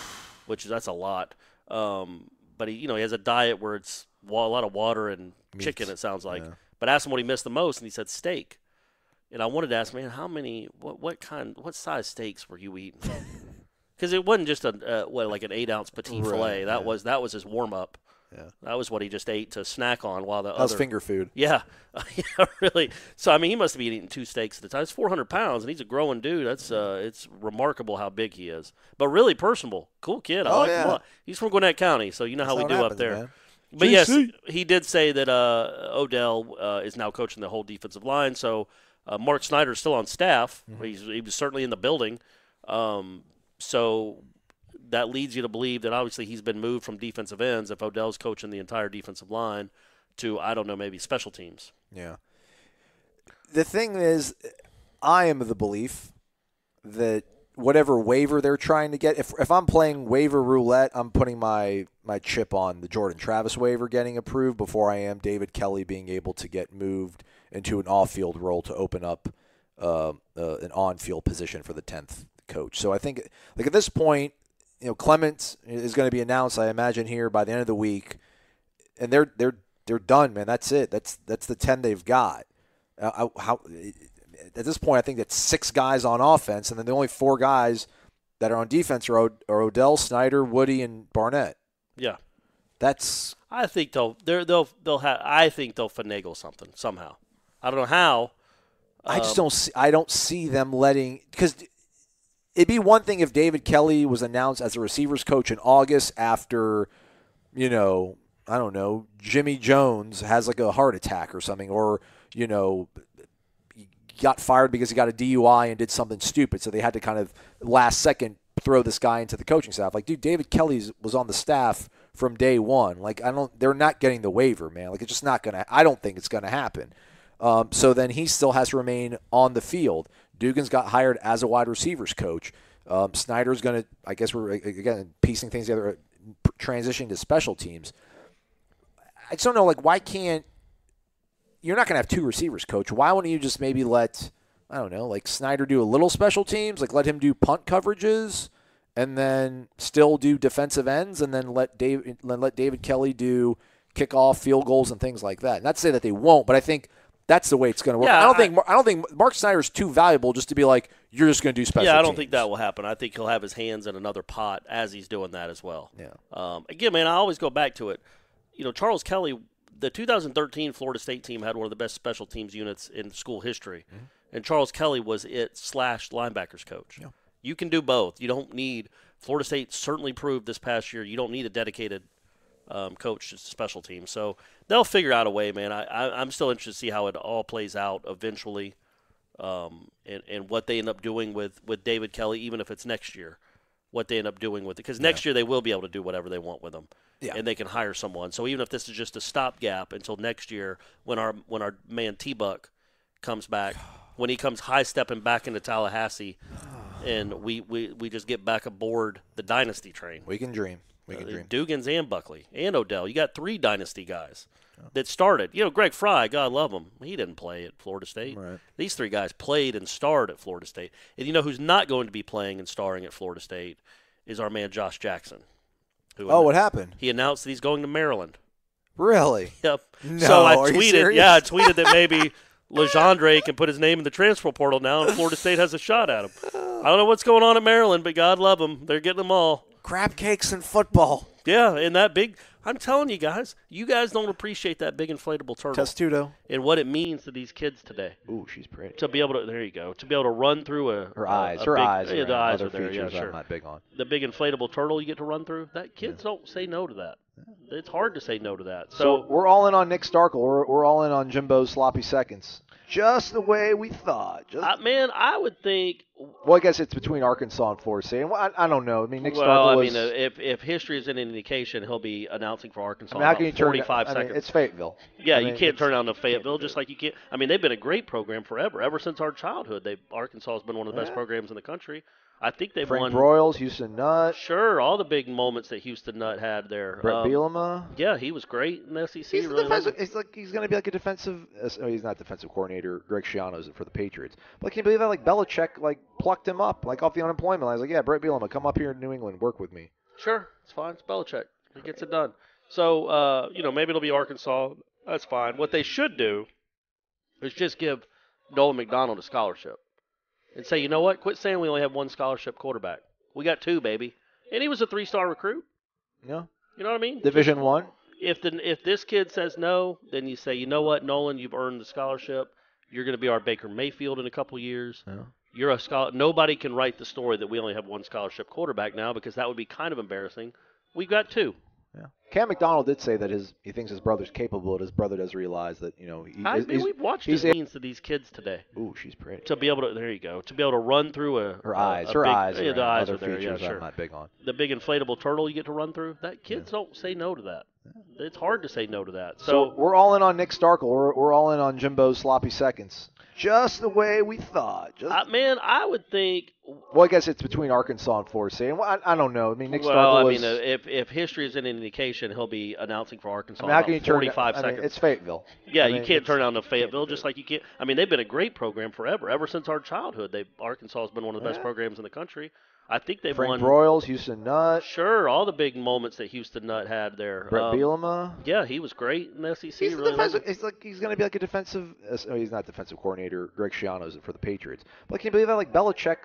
that's a lot. But he has a diet where it's a lot of water and chicken. It sounds like. Yeah. But I asked him what he missed the most, and he said steak. And I wanted to ask, man, what size steaks were you eating? Because it wasn't just like an 8-ounce petit filet. That was his warm up. Yeah. That was what he just ate to snack on while the other. That was finger food. Yeah. Yeah, really. So, I mean, he must be eating 2 steaks at a time. It's 400 pounds, and he's a growing dude. That's it's remarkable how big he is. But really personable. Cool kid. I like him a lot. He's from Gwinnett County, so you know how we do up there. Man. But, yes, he did say that Odell is now coaching the whole defensive line. So, Mark Snyder is still on staff. Mm-hmm. He was certainly in the building. So that leads you to believe that obviously he's been moved from defensive ends if Odell's coaching the entire defensive line to, I don't know, maybe special teams. Yeah. The thing is, I am of the belief that whatever waiver they're trying to get, if I'm playing waiver roulette, I'm putting my chip on the Jordan Travis waiver getting approved before I am David Kelly being able to get moved into an off-field role to open up an on-field position for the 10th coach. So I think, like at this point, Clements is going to be announced, I imagine, here by the end of the week, and they're done, man. That's it. That's the 10 they've got. At this point, I think that's 6 guys on offense, and then the only 4 guys that are on defense are Odell, Snyder, Woody, and Barnett. Yeah, that's. I think they'll finagle something somehow. I don't know how. I just don't see. I don't see them letting, because it'd be one thing if David Kelly was announced as a receivers coach in August after, I don't know, Jimmy Jones has like a heart attack or something, or got fired because he got a DUI and did something stupid, so they had to kind of last second throw this guy into the coaching staff. Like, dude, David Kelly was on the staff from day one. Like, they're not getting the waiver, man. Like, it's just not gonna. I don't think it's gonna happen. So then he still has to remain on the field. Dugan's got hired as a wide receivers coach. Snyder's going to, I guess we're, again, piecing things together, transitioning to special teams. I just don't know, like, why can't – you're not going to have 2 receivers, coach. Why wouldn't you just maybe let, I don't know, like Snyder do a little special teams, like let him do punt coverages and then still do defensive ends and then let David Kelly do kickoff, field goals, and things like that. Not to say that they won't, but I think – that's the way it's going to work. Yeah, I don't think Mark Snyder is too valuable just to be like, you're just going to do special teams. Yeah, I don't think that will happen. I think he'll have his hands in another pot as he's doing that as well. Yeah. Again, man, I always go back to it. Charles Kelly, the 2013 Florida State team had one of the best special teams units in school history, and Charles Kelly was /linebackers coach. Yeah. You can do both. You don't need – Florida State certainly proved this past year you don't need a dedicated coach to special teams. So they'll figure out a way, man. I'm still interested to see how it all plays out eventually, and what they end up doing with David Kelly, even if it's next year, what they end up doing with it. Because next year they will be able to do whatever they want with them, and they can hire someone. So even if this is just a stopgap until next year when our man T-Buck comes back, when he comes high-stepping back into Tallahassee, and we just get back aboard the dynasty train. We can dream. Dugans and Buckley and Odell. You got 3 dynasty guys that started. Greg Fry, God love him, he didn't play at Florida State. Right. These 3 guys played and starred at Florida State. And you know who's not going to be playing and starring at Florida State is our man Josh Jackson. What happened? He announced that he's going to Maryland. Really? Yep. No, so I are you tweeted, serious? I tweeted that maybe Legendre can put his name in the transfer portal now and Florida State has a shot at him. I don't know what's going on at Maryland, but God love them. They're getting them all. Crab cakes and football. Yeah, and that big – I'm telling you guys don't appreciate that big inflatable turtle. Testudo. And what it means to these kids today. Ooh, she's pretty. To be able to – there you go. To be able to run through her eyes. The eyes are there, yeah, sure. I'm not big on. The big inflatable turtle you get to run through, kids don't say no to that. It's hard to say no to that. So we're all in on Nick Starkel. We're all in on Jimbo's sloppy seconds. Just the way we thought. Man, I would think. Well, I guess it's between Arkansas and Florida State. I don't know. I mean, Nick Starkel was. If history is an indication, he'll be announcing for Arkansas. How can you 45 seconds. It's Fayetteville. Yeah, you can't turn down to Fayetteville just like you can't. I mean, they've been a great program forever. Ever since our childhood, Arkansas has been one of the best programs in the country. I think they've Frank won. Broyles, Houston Nutt. Sure, all the big moments that Houston Nutt had there. Brett Bielema. Yeah, he was great in the SEC. He's he's going to be like a defensive. He's not defensive coordinator. Greg Schiano's for the Patriots. But can you believe that? Like Belichick, plucked him up, off the unemployment line. I was like, yeah, Brett Bielema, come up here in New England, work with me. Sure, it's fine. It's Belichick. He gets it done. So, maybe it'll be Arkansas. That's fine. What they should do is just give Nolan McDonald a scholarship and say, you know what? Quit saying we only have one scholarship quarterback. We got two, baby. And he was a 3-star recruit. Yeah. You know what I mean? Division One. If this kid says no, then you say, you know what, Nolan, you've earned the scholarship. You're going to be our Baker Mayfield in a couple years. Yeah. You're a scholar. Nobody can write the story that we only have one scholarship quarterback now because that would be kind of embarrassing. We've got two. Yeah. Cam McDonald did say that he thinks his brother's capable, but his brother does realize that we've watched his scenes to these kids today. Ooh, she's pretty. To be able to, there you go, to be able to run through her eyes. The eyes other are there. Features Yeah, sure. I'm not big on. The big inflatable turtle you get to run through. That kids don't say no to that. It's hard to say no to that. So we're all in on Nick Starkel. We're all in on Jimbo's sloppy seconds. Just the way we thought. I would think. Well, I guess it's between Arkansas and Florida State. I don't know. I mean, Nick Starkel was. If history is an indication, he'll be announcing for Arkansas how can you 45 seconds. It's Fayetteville. Yeah, you can't turn down to Fayetteville just like you can't. I mean, they've been a great program forever. Ever since our childhood, Arkansas has been one of the best programs in the country. I think they've Frank won. Broyles, Houston Nutt. Sure, all the big moments that Houston Nutt had there. Brett Bielema. Yeah, he was great in the SEC. He's going to be like a defensive. He's not defensive coordinator. Greg Schiano's for the Patriots. But can you believe that? Like Belichick,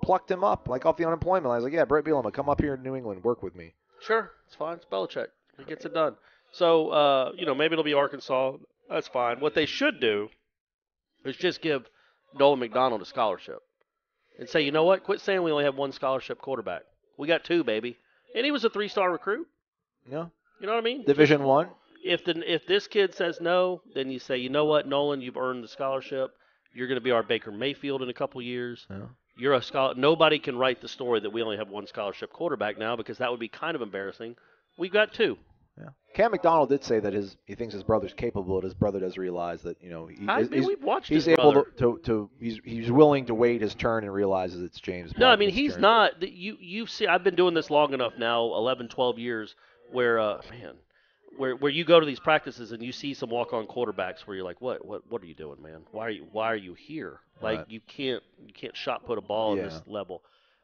plucked him up, off the unemployment line. I was like, yeah, Brett Bielema, come up here to New England, work with me. Sure, it's fine. It's Belichick. He gets it done. So, maybe it'll be Arkansas. That's fine. What they should do is just give Nolan McDonald a scholarship and say, you know what? Quit saying we only have one scholarship quarterback. We got two, baby. And he was a 3-star recruit. Yeah. You know what I mean? Division One. If this kid says no, then you say, you know what, Nolan, you've earned the scholarship. You're going to be our Baker Mayfield in a couple years. Yeah. You're a scholar. Nobody can write the story that we only have one scholarship quarterback now because that would be kind of embarrassing. We've got two. Yeah. Cam McDonald did say that he thinks his brother's capable, but his brother does realize that we've watched he's his able to he's willing to wait his turn and realizes it's James. No, I mean he's turn. Not. You see, I've been doing this long enough now, 11, 12 years, where where you go to these practices and you see some walk-on quarterbacks where you're like, what are you doing, man? Why are you here? Like right. you can't shot put a ball at this level.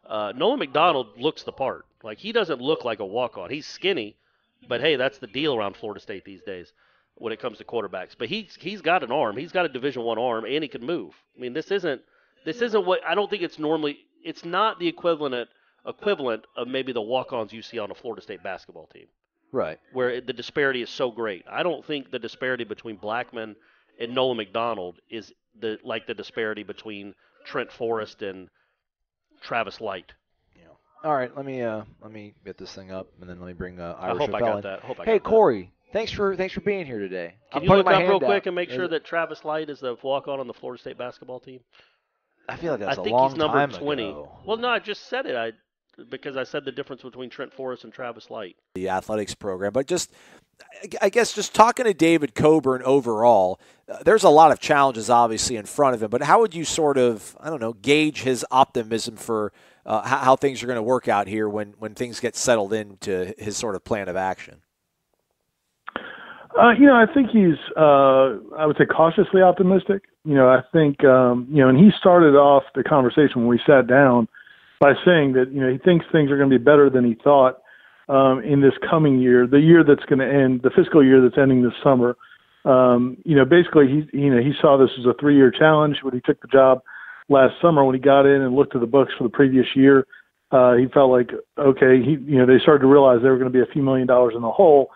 Nolan McDonald looks the part. Like he doesn't look like a walk-on. He's skinny. But, hey, that's the deal around Florida State these days when it comes to quarterbacks. But he's got an arm. He's got a Division I arm, and he can move. I mean, this isn't what – I don't think it's normally – it's not the equivalent of maybe the walk-ons you see on a Florida State basketball team. Right. Where the disparity is so great. I don't think the disparity between Blackman and Nolan McDonald is the disparity between Trent Forrest and Travis Light. All right, let me get this thing up, and then let me bring Ira Schoffel in. I hope I got that. Hey, Corey, thanks for being here today. Can you look up real quick and make sure that Travis Light is the walk-on on the Florida State basketball team? I feel like that's a long time ago. I think he's number 20. Well, no, I just said it. Because I said the difference between Trent Forrest and Travis Light. The athletics program. But I guess just talking to David Coburn overall, there's a lot of challenges obviously in front of him. But how would you sort of, gauge his optimism for how things are going to work out here when things get settled into his sort of plan of action? I think he's, I would say, cautiously optimistic. I think, and he started off the conversation when we sat down by saying that, he thinks things are going to be better than he thought in this coming year, the year that's going to end, the fiscal year that's ending this summer. Basically, he saw this as a 3-year challenge when he took the job last summer. When he got in and looked at the books for the previous year, he felt like, okay, they started to realize they were going to be a few $1 million in the hole.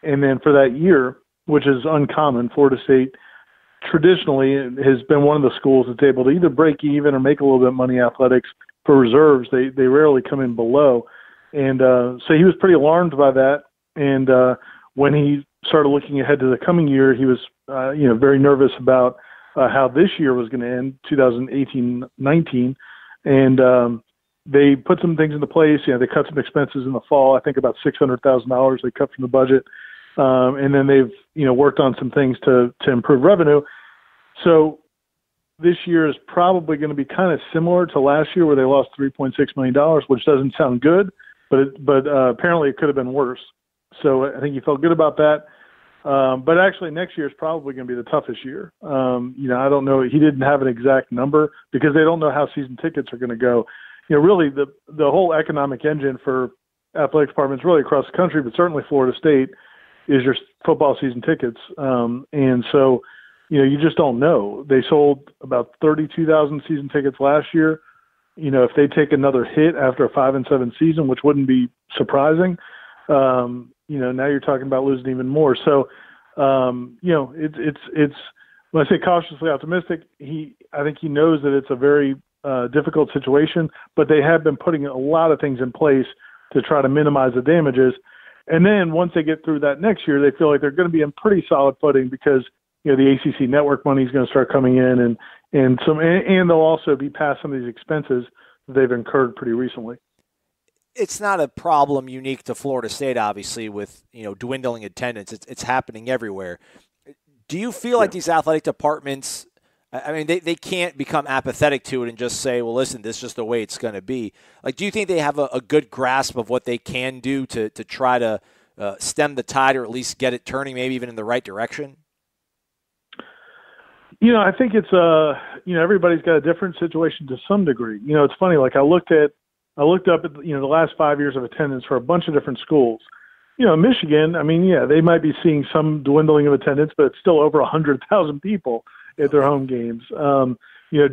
And then for that year, which is uncommon, Florida State traditionally has been one of the schools that's able to either break even or make a little bit of money in athletics. For reserves, they rarely come in below. And so he was pretty alarmed by that. And when he started looking ahead to the coming year, he was, very nervous about how this year was going to end, 2018-19. And they put some things into place. They cut some expenses in the fall, I think about $600,000 they cut from the budget. And then they've, worked on some things to improve revenue. So this year is probably going to be kind of similar to last year where they lost $3.6 million, which doesn't sound good, but apparently it could have been worse. So I think he felt good about that. But actually next year is probably going to be the toughest year. I don't know. He didn't have an exact number because they don't know how season tickets are going to go. Really the whole economic engine for athletic departments really across the country, but certainly Florida State, is your football season tickets. And so, you just don't know. They sold about 32,000 season tickets last year. If they take another hit after a 5-7 season, which wouldn't be surprising, now you're talking about losing even more. So, it's when I say cautiously optimistic, I think he knows that it's a very difficult situation, but they have been putting a lot of things in place to try to minimize the damages. And then once they get through that next year, they feel like they're going to be in pretty solid footing because the ACC network money is going to start coming in, and they'll also be past some of these expenses that they've incurred pretty recently. It's not a problem unique to Florida State, obviously, with dwindling attendance. It's happening everywhere. Do you feel like these athletic departments, I mean, they can't become apathetic to it and just say, well, listen, this is just the way it's going to be. Like, do you think they have a good grasp of what they can do to try to stem the tide or at least get it turning, maybe even in the right direction? I think it's everybody's got a different situation to some degree. It's funny. Like I looked up at the last 5 years of attendance for a bunch of different schools. Michigan. I mean, they might be seeing some dwindling of attendance, but it's still over 100,000 people at their home games.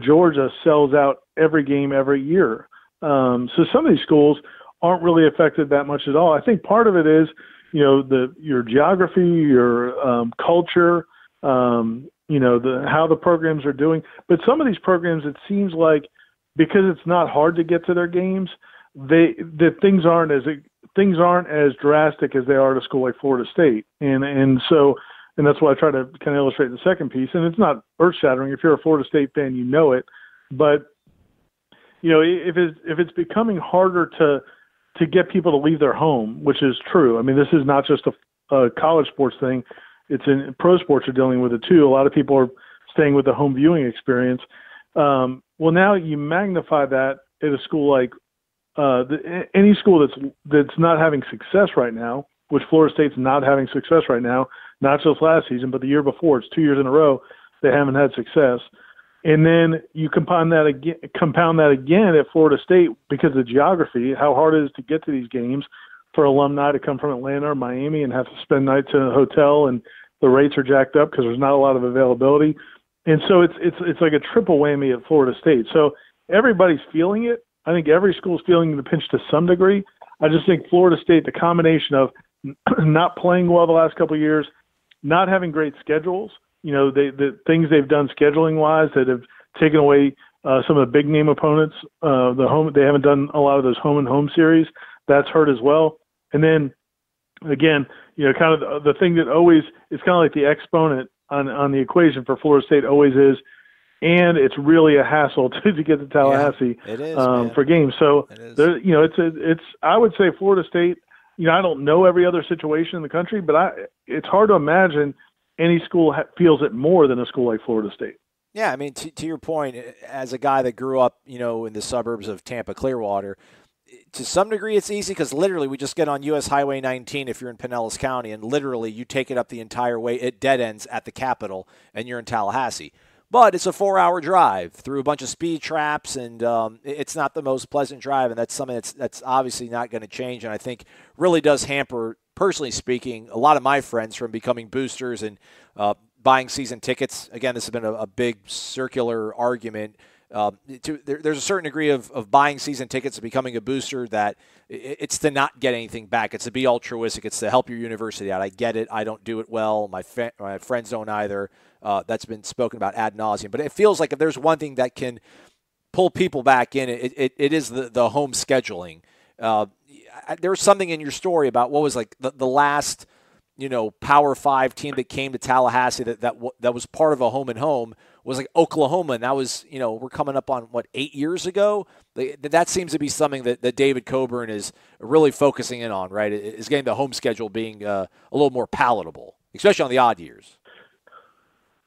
Georgia sells out every game every year. So some of these schools aren't really affected that much at all. I think part of it is your geography, your culture. How the programs are doing. But some of these programs, it seems like because it's not hard to get to their games, things aren't as drastic as they are at a school like Florida State. And that's what I try to kind of illustrate in the second piece. And it's not earth-shattering. If you're a Florida State fan, you know it. But if it's becoming harder to get people to leave their home, which is true. I mean, this is not just a college sports thing. It's in pro sports are dealing with it too. A lot of people are staying with the home viewing experience. Well, now you magnify that at a school like any school that's not having success right now, which Florida State's not having success right now, not just last season, but the year before. It's 2 years in a row they haven't had success. And then you compound that again at Florida State because of the geography, how hard it is to get to these games for alumni to come from Atlanta or Miami and have to spend nights in a hotel, and the rates are jacked up because there's not a lot of availability. And so it's like a triple whammy at Florida State. So everybody's feeling it. I think every school's feeling the pinch to some degree. I just think Florida State, the combination of not playing well the last couple of years, not having great schedules, the things they've done scheduling-wise that have taken away some of the big-name opponents, they haven't done a lot of those home-and-home series. That's hurt as well. And then, again, kind of the thing that always is kind of like the exponent on the equation for Florida State always is, and it's really a hassle to get to Tallahassee for games. So there, it's I would say Florida State. I don't know every other situation in the country, but it's hard to imagine any school feels it more than a school like Florida State. Yeah, I mean, to your point, as a guy that grew up, in the suburbs of Tampa, Clearwater, to some degree it's easy because literally we just get on U.S. Highway 19 if you're in Pinellas County, and literally you take it up the entire way. It dead ends at the Capitol, and you're in Tallahassee. But it's a 4-hour drive through a bunch of speed traps, and it's not the most pleasant drive, and that's something that's obviously not going to change, and I think really does hamper, personally speaking, a lot of my friends from becoming boosters and buying season tickets. Again, this has been a big circular argument. There's a certain degree of buying season tickets and becoming a booster that it's to not get anything back. It's to be altruistic. It's to help your university out. I get it. I don't do it well. My friends don't either. That's been spoken about ad nauseum. But it feels like if there's one thing that can pull people back in, it is the home scheduling. There was something in your story about what was like the last Power 5 team that came to Tallahassee that was part of a home and home was like Oklahoma, and that was, we're coming up on, 8 years ago? That seems to be something that David Coburn is really focusing in on, right? Is getting the home schedule being a little more palatable, especially on the odd years.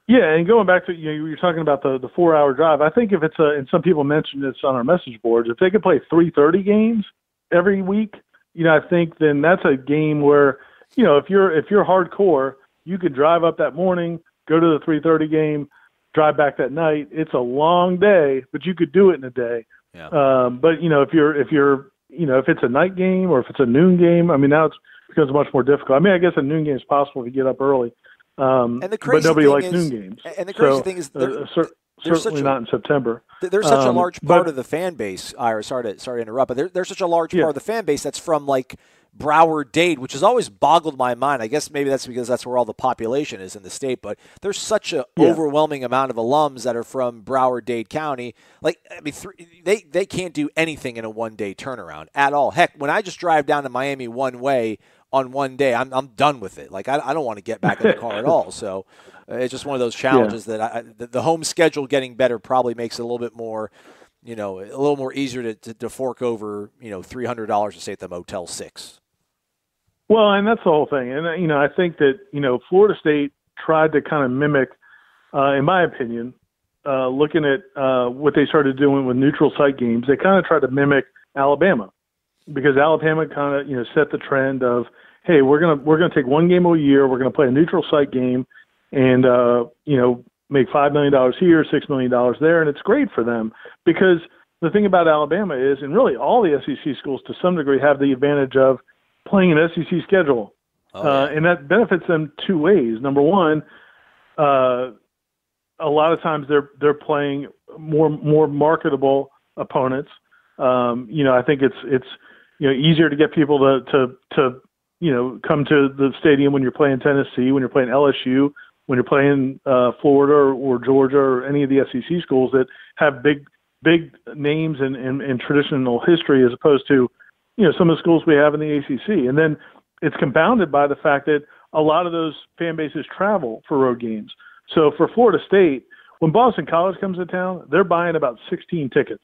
Yeah, and going back to, you're talking about the 4-hour drive, I think if it's and some people mentioned this on our message boards, if they could play 3:30 games every week, I think then that's a game where, if you're hardcore, you could drive up that morning, go to the 3:30 game, drive back that night. It's a long day, but you could do it in a day. Yeah. But if you're if it's a night game or if it's a noon game, I mean, now it becomes much more difficult. I mean, I guess a noon game is possible if you get up early. And the crazy but nobody thing likes is, noon games. And the crazy thing is, certainly not in September. There's such a large part of the fan base, Ira, sorry to interrupt, but there's such a large part of the fan base that's from, like, Broward, Dade, which has always boggled my mind. I guess maybe that's because that's where all the population is in the state, but there's such an overwhelming amount of alums that are from Broward, Dade County. Like, I mean, they can't do anything in a one-day turnaround at all. Heck, when I just drive down to Miami one way on one day, I'm done with it. Like, I don't want to get back in the car at all. So it's just one of those challenges that the home schedule getting better probably makes it a little bit more, a little more easier to fork over, $300 to stay at the Motel 6. Well, and that's the whole thing. And, I think that, Florida State tried to kind of mimic, in my opinion, looking at what they started doing with neutral site games, they kind of tried to mimic Alabama, because Alabama kind of, set the trend of, hey, we're gonna take one game a year, we're going to play a neutral site game and, make $5 million here, $6 million there. And it's great for them, because the thing about Alabama is, and really all the SEC schools to some degree have the advantage of playing an SEC schedule. And that benefits them two ways. Number one, a lot of times they're playing more marketable opponents. I think it's easier to get people to come to the stadium when you're playing Tennessee, when you're playing LSU, when you're playing Florida or Georgia or any of the SEC schools that have big names and traditional history, as opposed to some of the schools we have in the ACC. And then it's compounded by the fact that a lot of those fan bases travel for road games. So for Florida State, when Boston College comes to town, they're buying about 16 tickets,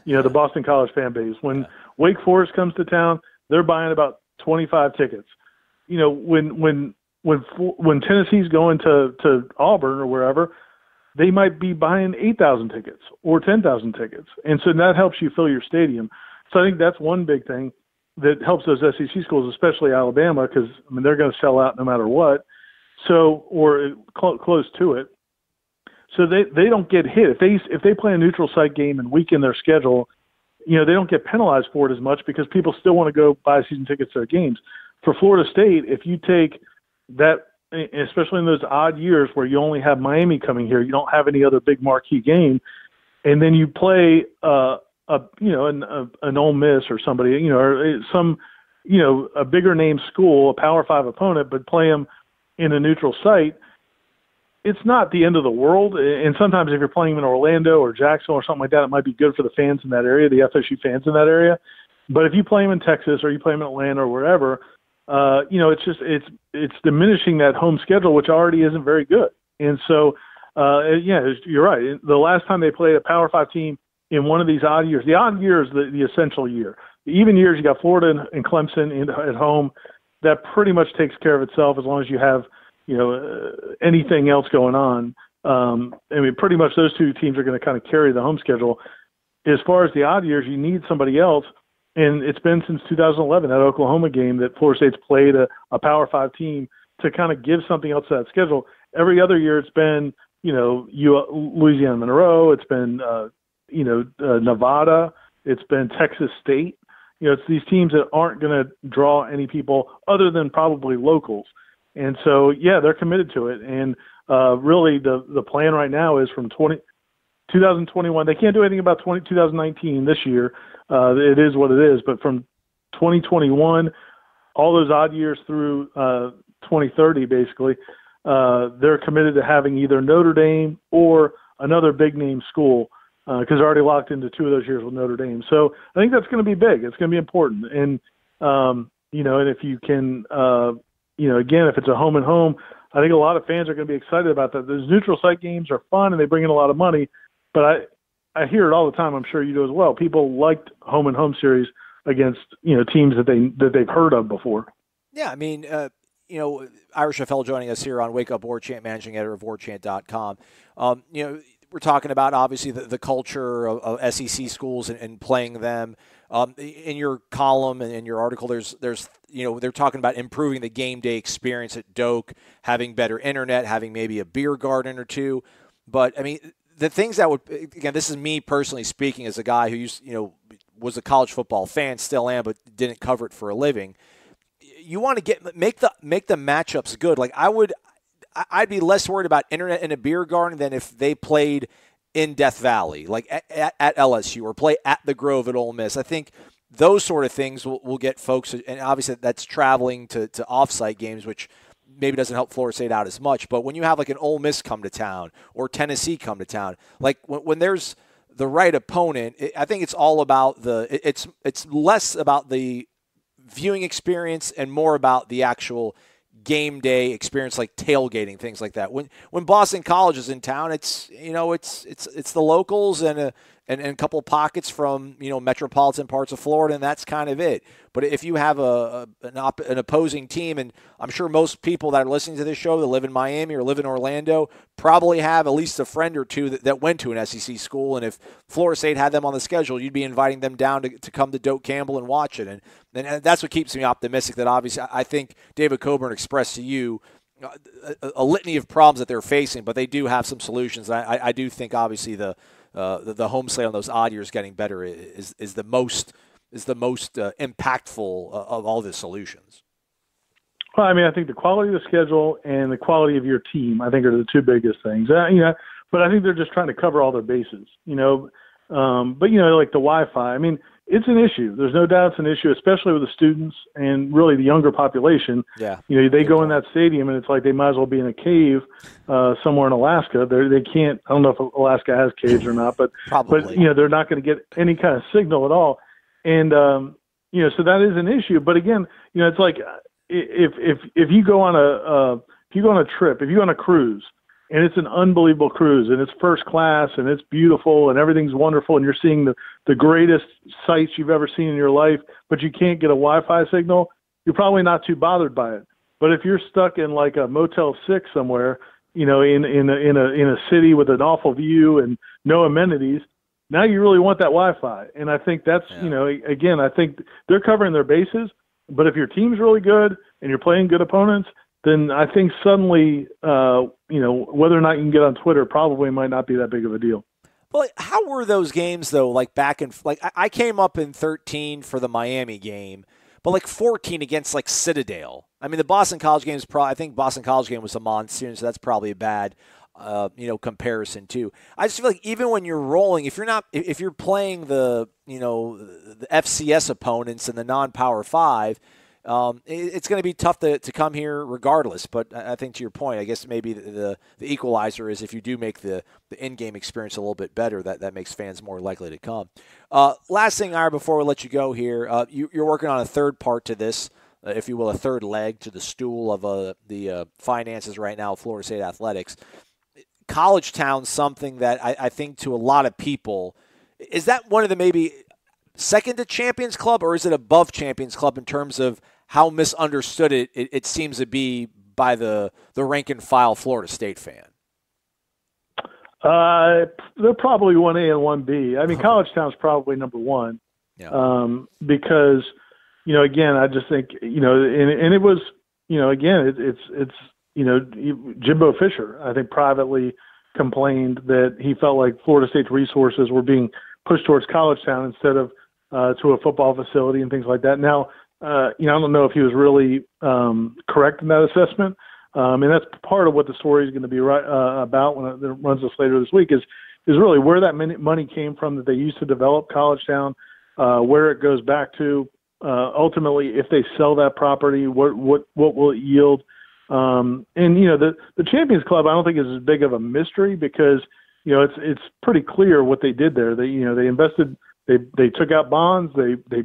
the Boston College fan base. When Wake Forest comes to town, they're buying about 25 tickets. When Tennessee's going to Auburn or wherever, they might be buying 8,000 tickets or 10,000 tickets. And so that helps you fill your stadium. So I think that's one big thing that helps those SEC schools, especially Alabama, because they're going to sell out no matter what. So, or close to it. So they don't get hit if they play a neutral site game and weaken their schedule. They don't get penalized for it as much, because people still want to go buy season tickets to their games. For Florida State, if you take that, especially in those odd years where you only have Miami coming here, you don't have any other big marquee game, and then you play an Ole Miss or somebody, or some, a bigger name school, a Power 5 opponent, but play them in a neutral site, it's not the end of the world. And sometimes if you're playing them in Orlando or Jacksonville or something like that, it might be good for the fans in that area, the FSU fans in that area. But if you play them in Texas or you play them in Atlanta or wherever, it's diminishing that home schedule, which already isn't very good. And so, you're right. The last time they played a Power 5 team in one of these odd years, the odd year is the essential year. The even years, you got Florida and Clemson at home. That pretty much takes care of itself as long as you have, anything else going on. Pretty much those two teams are going to kind of carry the home schedule. As far as the odd years, you need somebody else. And it's been since 2011, that Oklahoma game, that Florida State's played a Power 5 team to kind of give something else to that schedule. Every other year it's been, Louisiana Monroe, it's been, Nevada, it's been Texas State. It's these teams that aren't going to draw any people other than probably locals. And so, they're committed to it. And really the plan right now is from 2021. They can't do anything about 2019 this year. It is what it is. But from 2021, all those odd years through 2030, basically, they're committed to having either Notre Dame or another big-name school, because they're already locked into two of those years with Notre Dame. So I think that's going to be big. It's going to be important. And, and if you can, again, if it's a home and home, I think a lot of fans are going to be excited about that. Those neutral site games are fun and they bring in a lot of money, but I hear it all the time. I'm sure you do as well. People liked home and home series against, teams that they've heard of before. Yeah. Ira Schoffel joining us here on Wake Up War Chant, managing editor of warchant.com. We're talking about, obviously, the culture of SEC schools and playing them. In your column and in your article, there's they're talking about improving the game day experience at Doak, having better internet, having maybe a beer garden or two. But, the things that would, again, this is me personally speaking as a guy who was a college football fan, still am, but didn't cover it for a living. You want to make the matchups good. Like I'd be less worried about internet in a beer garden than if they played in Death Valley, like at LSU, or play at the Grove at Ole Miss. I think those sort of things will get folks, and obviously that's traveling to off-site games, which maybe doesn't help Florida State out as much. But when you have like an Ole Miss come to town or Tennessee come to town, like when there's the right opponent, I think it's all about it's less about the viewing experience and more about the actual game day experience, like tailgating, things like that. When Boston College is in town, it's the locals and a couple pockets from metropolitan parts of Florida, and that's kind of it. But if you have an opposing team, and I'm sure most people that are listening to this show that live in Miami or live in Orlando probably have at least a friend or two that went to an SEC school, and if Florida State had them on the schedule, you'd be inviting them down to come to Doak Campbell and watch it. And that's what keeps me optimistic, that obviously I think David Coburn expressed to you a litany of problems that they're facing, but they do have some solutions. I do think obviously the home slate on those odd years getting better is the most impactful of all the solutions. Well, I mean, I think the quality of the schedule and the quality of your team, I think, are the two biggest things. But I think they're just trying to cover all their bases. But like the Wi-Fi, I mean, it's an issue. There's no doubt it's an issue, especially with the students and really the younger population. Yeah. They go in that stadium and it's like they might as well be in a cave somewhere in Alaska. They can't. I don't know if Alaska has caves or not, but probably. But they're not going to get any kind of signal at all. And so that is an issue. But again, it's like if you go on a trip, if you go on a cruise, and it's an unbelievable cruise, and it's first class, and it's beautiful, and everything's wonderful, and you're seeing the greatest sights you've ever seen in your life, but you can't get a Wi-Fi signal, you're probably not too bothered by it. But if you're stuck in like a Motel 6 somewhere, in a city with an awful view and no amenities, now you really want that Wi-Fi. And I think that's, again, I think they're covering their bases. But if your team's really good and you're playing good opponents, then I think suddenly, whether or not you can get on Twitter probably might not be that big of a deal. Well, how were those games though? Like I came up in 13 for the Miami game, but like 14 against like Citadel. I mean, the Boston College game is I think Boston College game was a monsoon, so that's probably a bad, comparison too. I just feel like even when you're rolling, if you're playing the FCS opponents and the non-Power 5. It's going to be tough to come here regardless, but I think to your point, I guess maybe the equalizer is if you do make the in-game experience a little bit better, that makes fans more likely to come. Last thing, Ira, before we let you go here, you're working on a third part to this, if you will, a third leg to the stool of the finances right now of Florida State athletics. College Town's something that I think to a lot of people, is that one of the maybe second to Champions Club, or is it above Champions Club in terms of how misunderstood it seems to be by the rank and file Florida State fan? They're probably 1A and 1B. I mean, College Town's probably number one. Yeah. Because, again, I just think, and it was, again, it's Jimbo Fisher, I think, privately complained that he felt like Florida State's resources were being pushed towards College Town instead of to a football facility and things like that. Now, I don't know if he was really correct in that assessment. And that's part of what the story is going to be about when it runs us later this week is really where that money came from that they used to develop College Town, where it goes back to. Ultimately, if they sell that property, what will it yield? The Champions Club, I don't think is as big of a mystery because it's pretty clear what they did there. They they invested, they took out bonds, they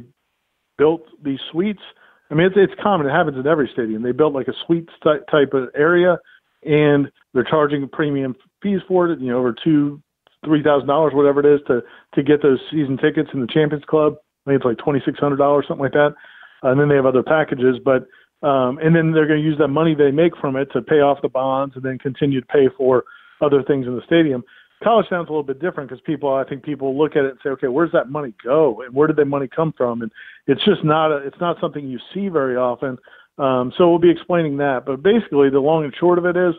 built these suites. I mean, it's common. It happens in every stadium. They built like a suite type of area, and they're charging premium fees for it. Over $2,000-$3,000, whatever it is, to get those season tickets in the Champions Club. I think it's like $2,600, something like that. And then they have other packages, but and then they're going to use that money they make from it to pay off the bonds and then continue to pay for other things in the stadium. College Town's a little bit different because I think people look at it and say, okay, where's that money go and where did that money come from? And it's just it's not something you see very often. So we'll be explaining that. But basically, the long and short of it is,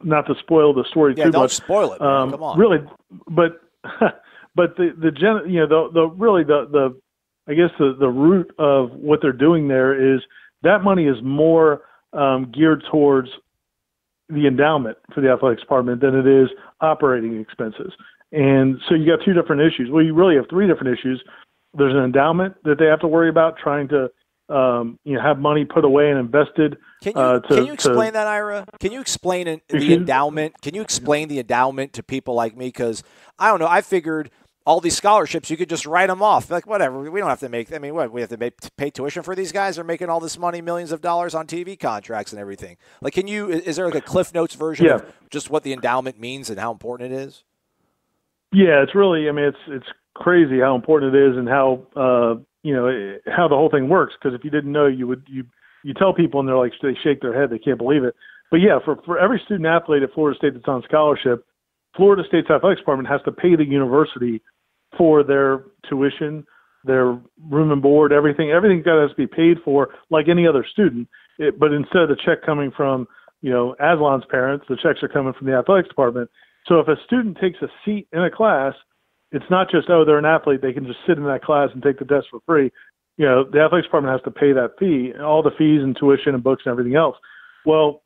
not to spoil the story too much. Yeah, don't spoil it, man. Come on. Really, but But the I guess the root of what they're doing there is that money is more geared towards the endowment for the athletics department than it is operating expenses. And so you got two different issues. Well, you really have three different issues. There's an endowment that they have to worry about, trying to have money put away and invested. Can you explain that, Ira? Can you explain the endowment? Can you explain the endowment to people like me? Because I don't know. I figured all these scholarships, you could just write them off. Like, whatever. We don't have to make – I mean, what, we have to pay tuition for these guys? They're making all this money, millions of dollars on TV contracts and everything. Like, is there like a Cliff Notes version of just what the endowment means and how important it is? Yeah, it's really – I mean, it's crazy how important it is and how, how the whole thing works. Because if you didn't know, you tell people and they shake their head. They can't believe it. But, yeah, for every student athlete at Florida State that's on scholarship, Florida State's athletics department has to pay the university for their tuition, their room and board, everything. Everything's got to be paid for like any other student. But instead of the check coming from, Aslan's parents, the checks are coming from the athletics department. So if a student takes a seat in a class, it's not just, they're an athlete, they can just sit in that class and take the test for free. The athletics department has to pay that fee, all the fees and tuition and books and everything else. Well,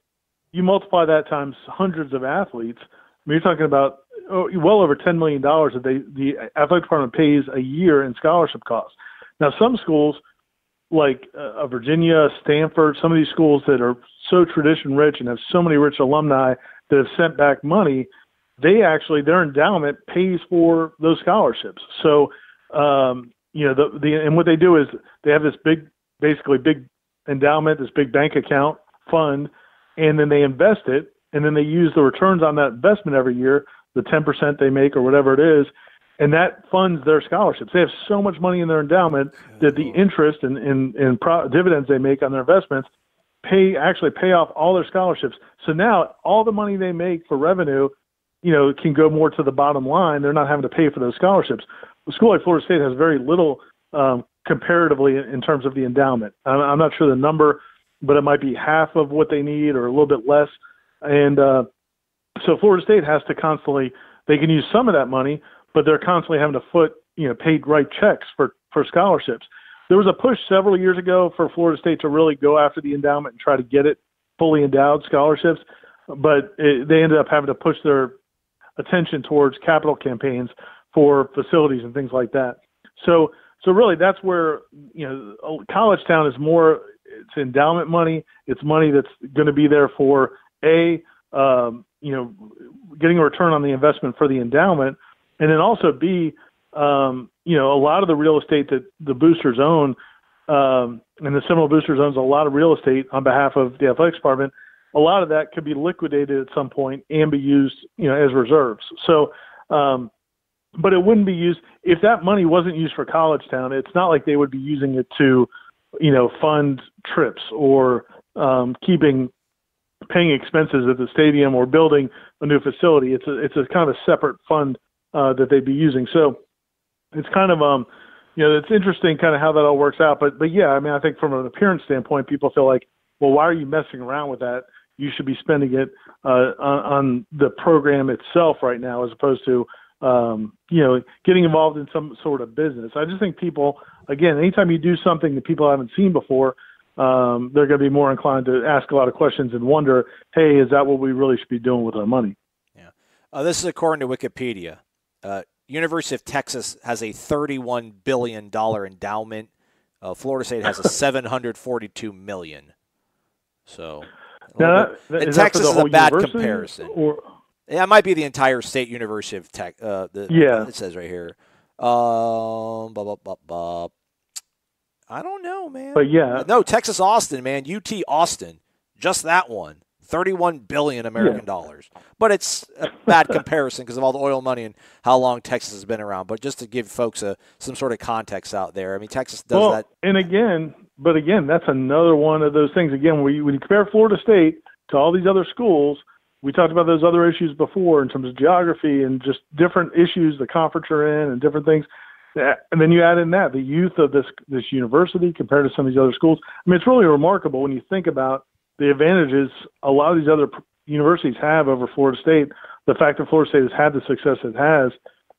you multiply that times hundreds of athletes. I mean, you're talking about well over $10 million that the athletic department pays a year in scholarship costs. Now, some schools like Virginia, Stanford, some of these schools that are so tradition rich and have so many rich alumni that have sent back money, their endowment pays for those scholarships. So, and what they do is they have this big endowment, this big bank account fund, and then they invest it, and then they use the returns on that investment every year, the 10% they make or whatever it is, and that funds their scholarships. They have so much money in their endowment that the interest and dividends they make on their investments pay off all their scholarships. So now all the money they make for revenue, can go more to the bottom line. They're not having to pay for those scholarships. A school like Florida State has very little comparatively in terms of the endowment. I'm not sure the number, but it might be half of what they need or a little bit less. And so Florida State has to constantly – they can use some of that money, but they're constantly having to write checks for scholarships. There was a push several years ago for Florida State to really go after the endowment and try to get it fully endowed scholarships, but they ended up having to push their attention towards capital campaigns for facilities and things like that. So really that's where, college town is more – it's endowment money. It's money that's going to be there for getting a return on the investment for the endowment, and then also B, a lot of the real estate that the boosters own, and the Seminole Boosters owns a lot of real estate on behalf of the athletics department. A lot of that could be liquidated at some point and be used, as reserves. So, but it wouldn't be used if that money wasn't used for college town. It's not like they would be using it to, fund trips or paying expenses at the stadium or building a new facility. It's a kind of a separate fund that they'd be using. So it's kind of it's interesting kind of how that all works out. But yeah, I mean, I think from an appearance standpoint, people feel like, well, why are you messing around with that? You should be spending it on the program itself right now, as opposed to getting involved in some sort of business. I just think people, again, anytime you do something that people haven't seen before, they're going to be more inclined to ask a lot of questions and wonder, hey, is that what we really should be doing with our money? Yeah. This is according to Wikipedia. University of Texas has a $31 billion endowment. Florida State has a $742 million. So now Texas is a bad comparison. Or? Yeah, it might be the entire state University of Tech. It says right here. I don't know, man. But yeah. No, Texas Austin, man. UT Austin. Just that one. $31 billion American dollars. But it's a bad comparison because of all the oil money and how long Texas has been around. But just to give folks some sort of context out there. I mean, Texas does that. And again, that's another one of those things. Again, when you compare Florida State to all these other schools, we talked about those other issues before in terms of geography and just different issues the conference are in and different things. And then you add in the youth of this university compared to some of these other schools. I mean, it's really remarkable when you think about the advantages a lot of these other universities have over Florida State. The fact that Florida State has had the success it has,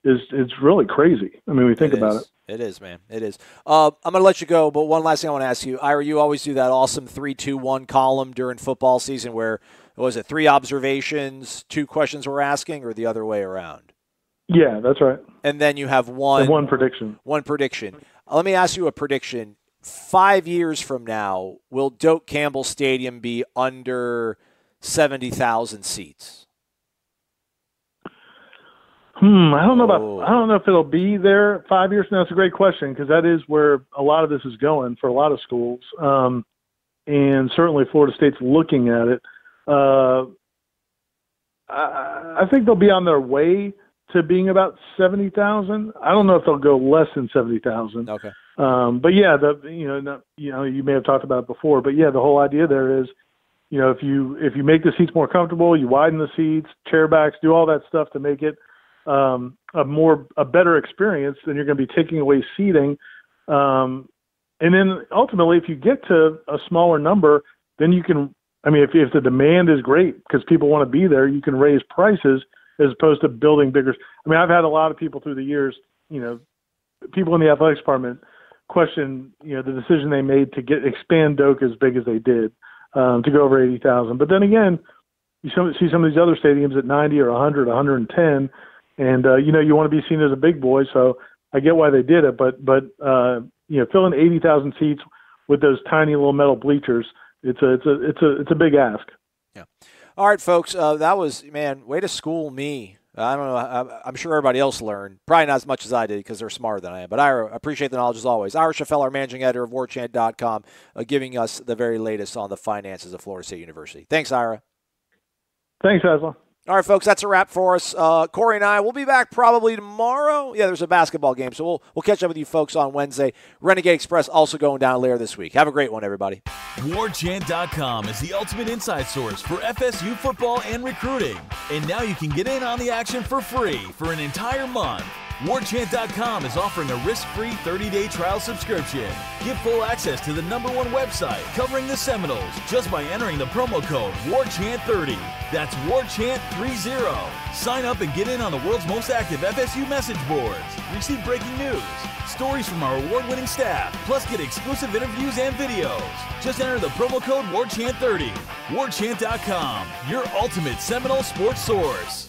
is really crazy. I mean, we think about it. It is, man. It is. I'm going to let you go, but one last thing I want to ask you. Ira, you always do that awesome 3-2-1 column during football season where, was it 3 observations, 2 questions we're asking, or the other way around? Yeah, that's right. And then you have one prediction. One prediction. Let me ask you a prediction. 5 years from now, will Doak Campbell Stadium be under 70,000 seats? I don't know if it'll be there 5 years from now. It's a great question because that is where a lot of this is going for a lot of schools, and certainly Florida State's looking at it. I think they'll be on their way to being about 70,000. I don't know if they'll go less than 70,000. Okay. But yeah, you may have talked about it before, but yeah, the whole idea there is, if you make the seats more comfortable, you widen the seats, chair backs, do all that stuff to make it a better experience, then you're going to be taking away seating. And then ultimately, if you get to a smaller number, then you can, if the demand is great because people want to be there, you can raise prices as opposed to building bigger. I've had a lot of people through the years, people in the athletics department question, the decision they made to expand Doak as big as they did, to go over 80,000. But then again, you see some of these other stadiums at 90 or 100, 110, and you want to be seen as a big boy, so I get why they did it. But filling 80,000 seats with those tiny little metal bleachers, it's a big ask. Yeah. All right, folks. That was, man, way to school me. I don't know. I'm sure everybody else learned. Probably not as much as I did because they're smarter than I am. But Ira, I appreciate the knowledge as always. Ira Schoffel, our managing editor of WarChant.com, giving us the very latest on the finances of Florida State University. Thanks, Ira. Thanks, Asla. All right, folks, that's a wrap for us. Corey and I will be back probably tomorrow. Yeah, there's a basketball game, so we'll catch up with you folks on Wednesday. Renegade Express also going down later this week. Have a great one, everybody. WarChant.com is the ultimate inside source for FSU football and recruiting. And now you can get in on the action for free for an entire month. WarChant.com is offering a risk-free 30-day trial subscription. Get full access to the #1 website covering the Seminoles just by entering the promo code WarChant30. That's WarChant30. Sign up and get in on the world's most active FSU message boards. Receive breaking news, stories from our award-winning staff, plus get exclusive interviews and videos. Just enter the promo code WarChant30. WarChant.com, your ultimate Seminole sports source.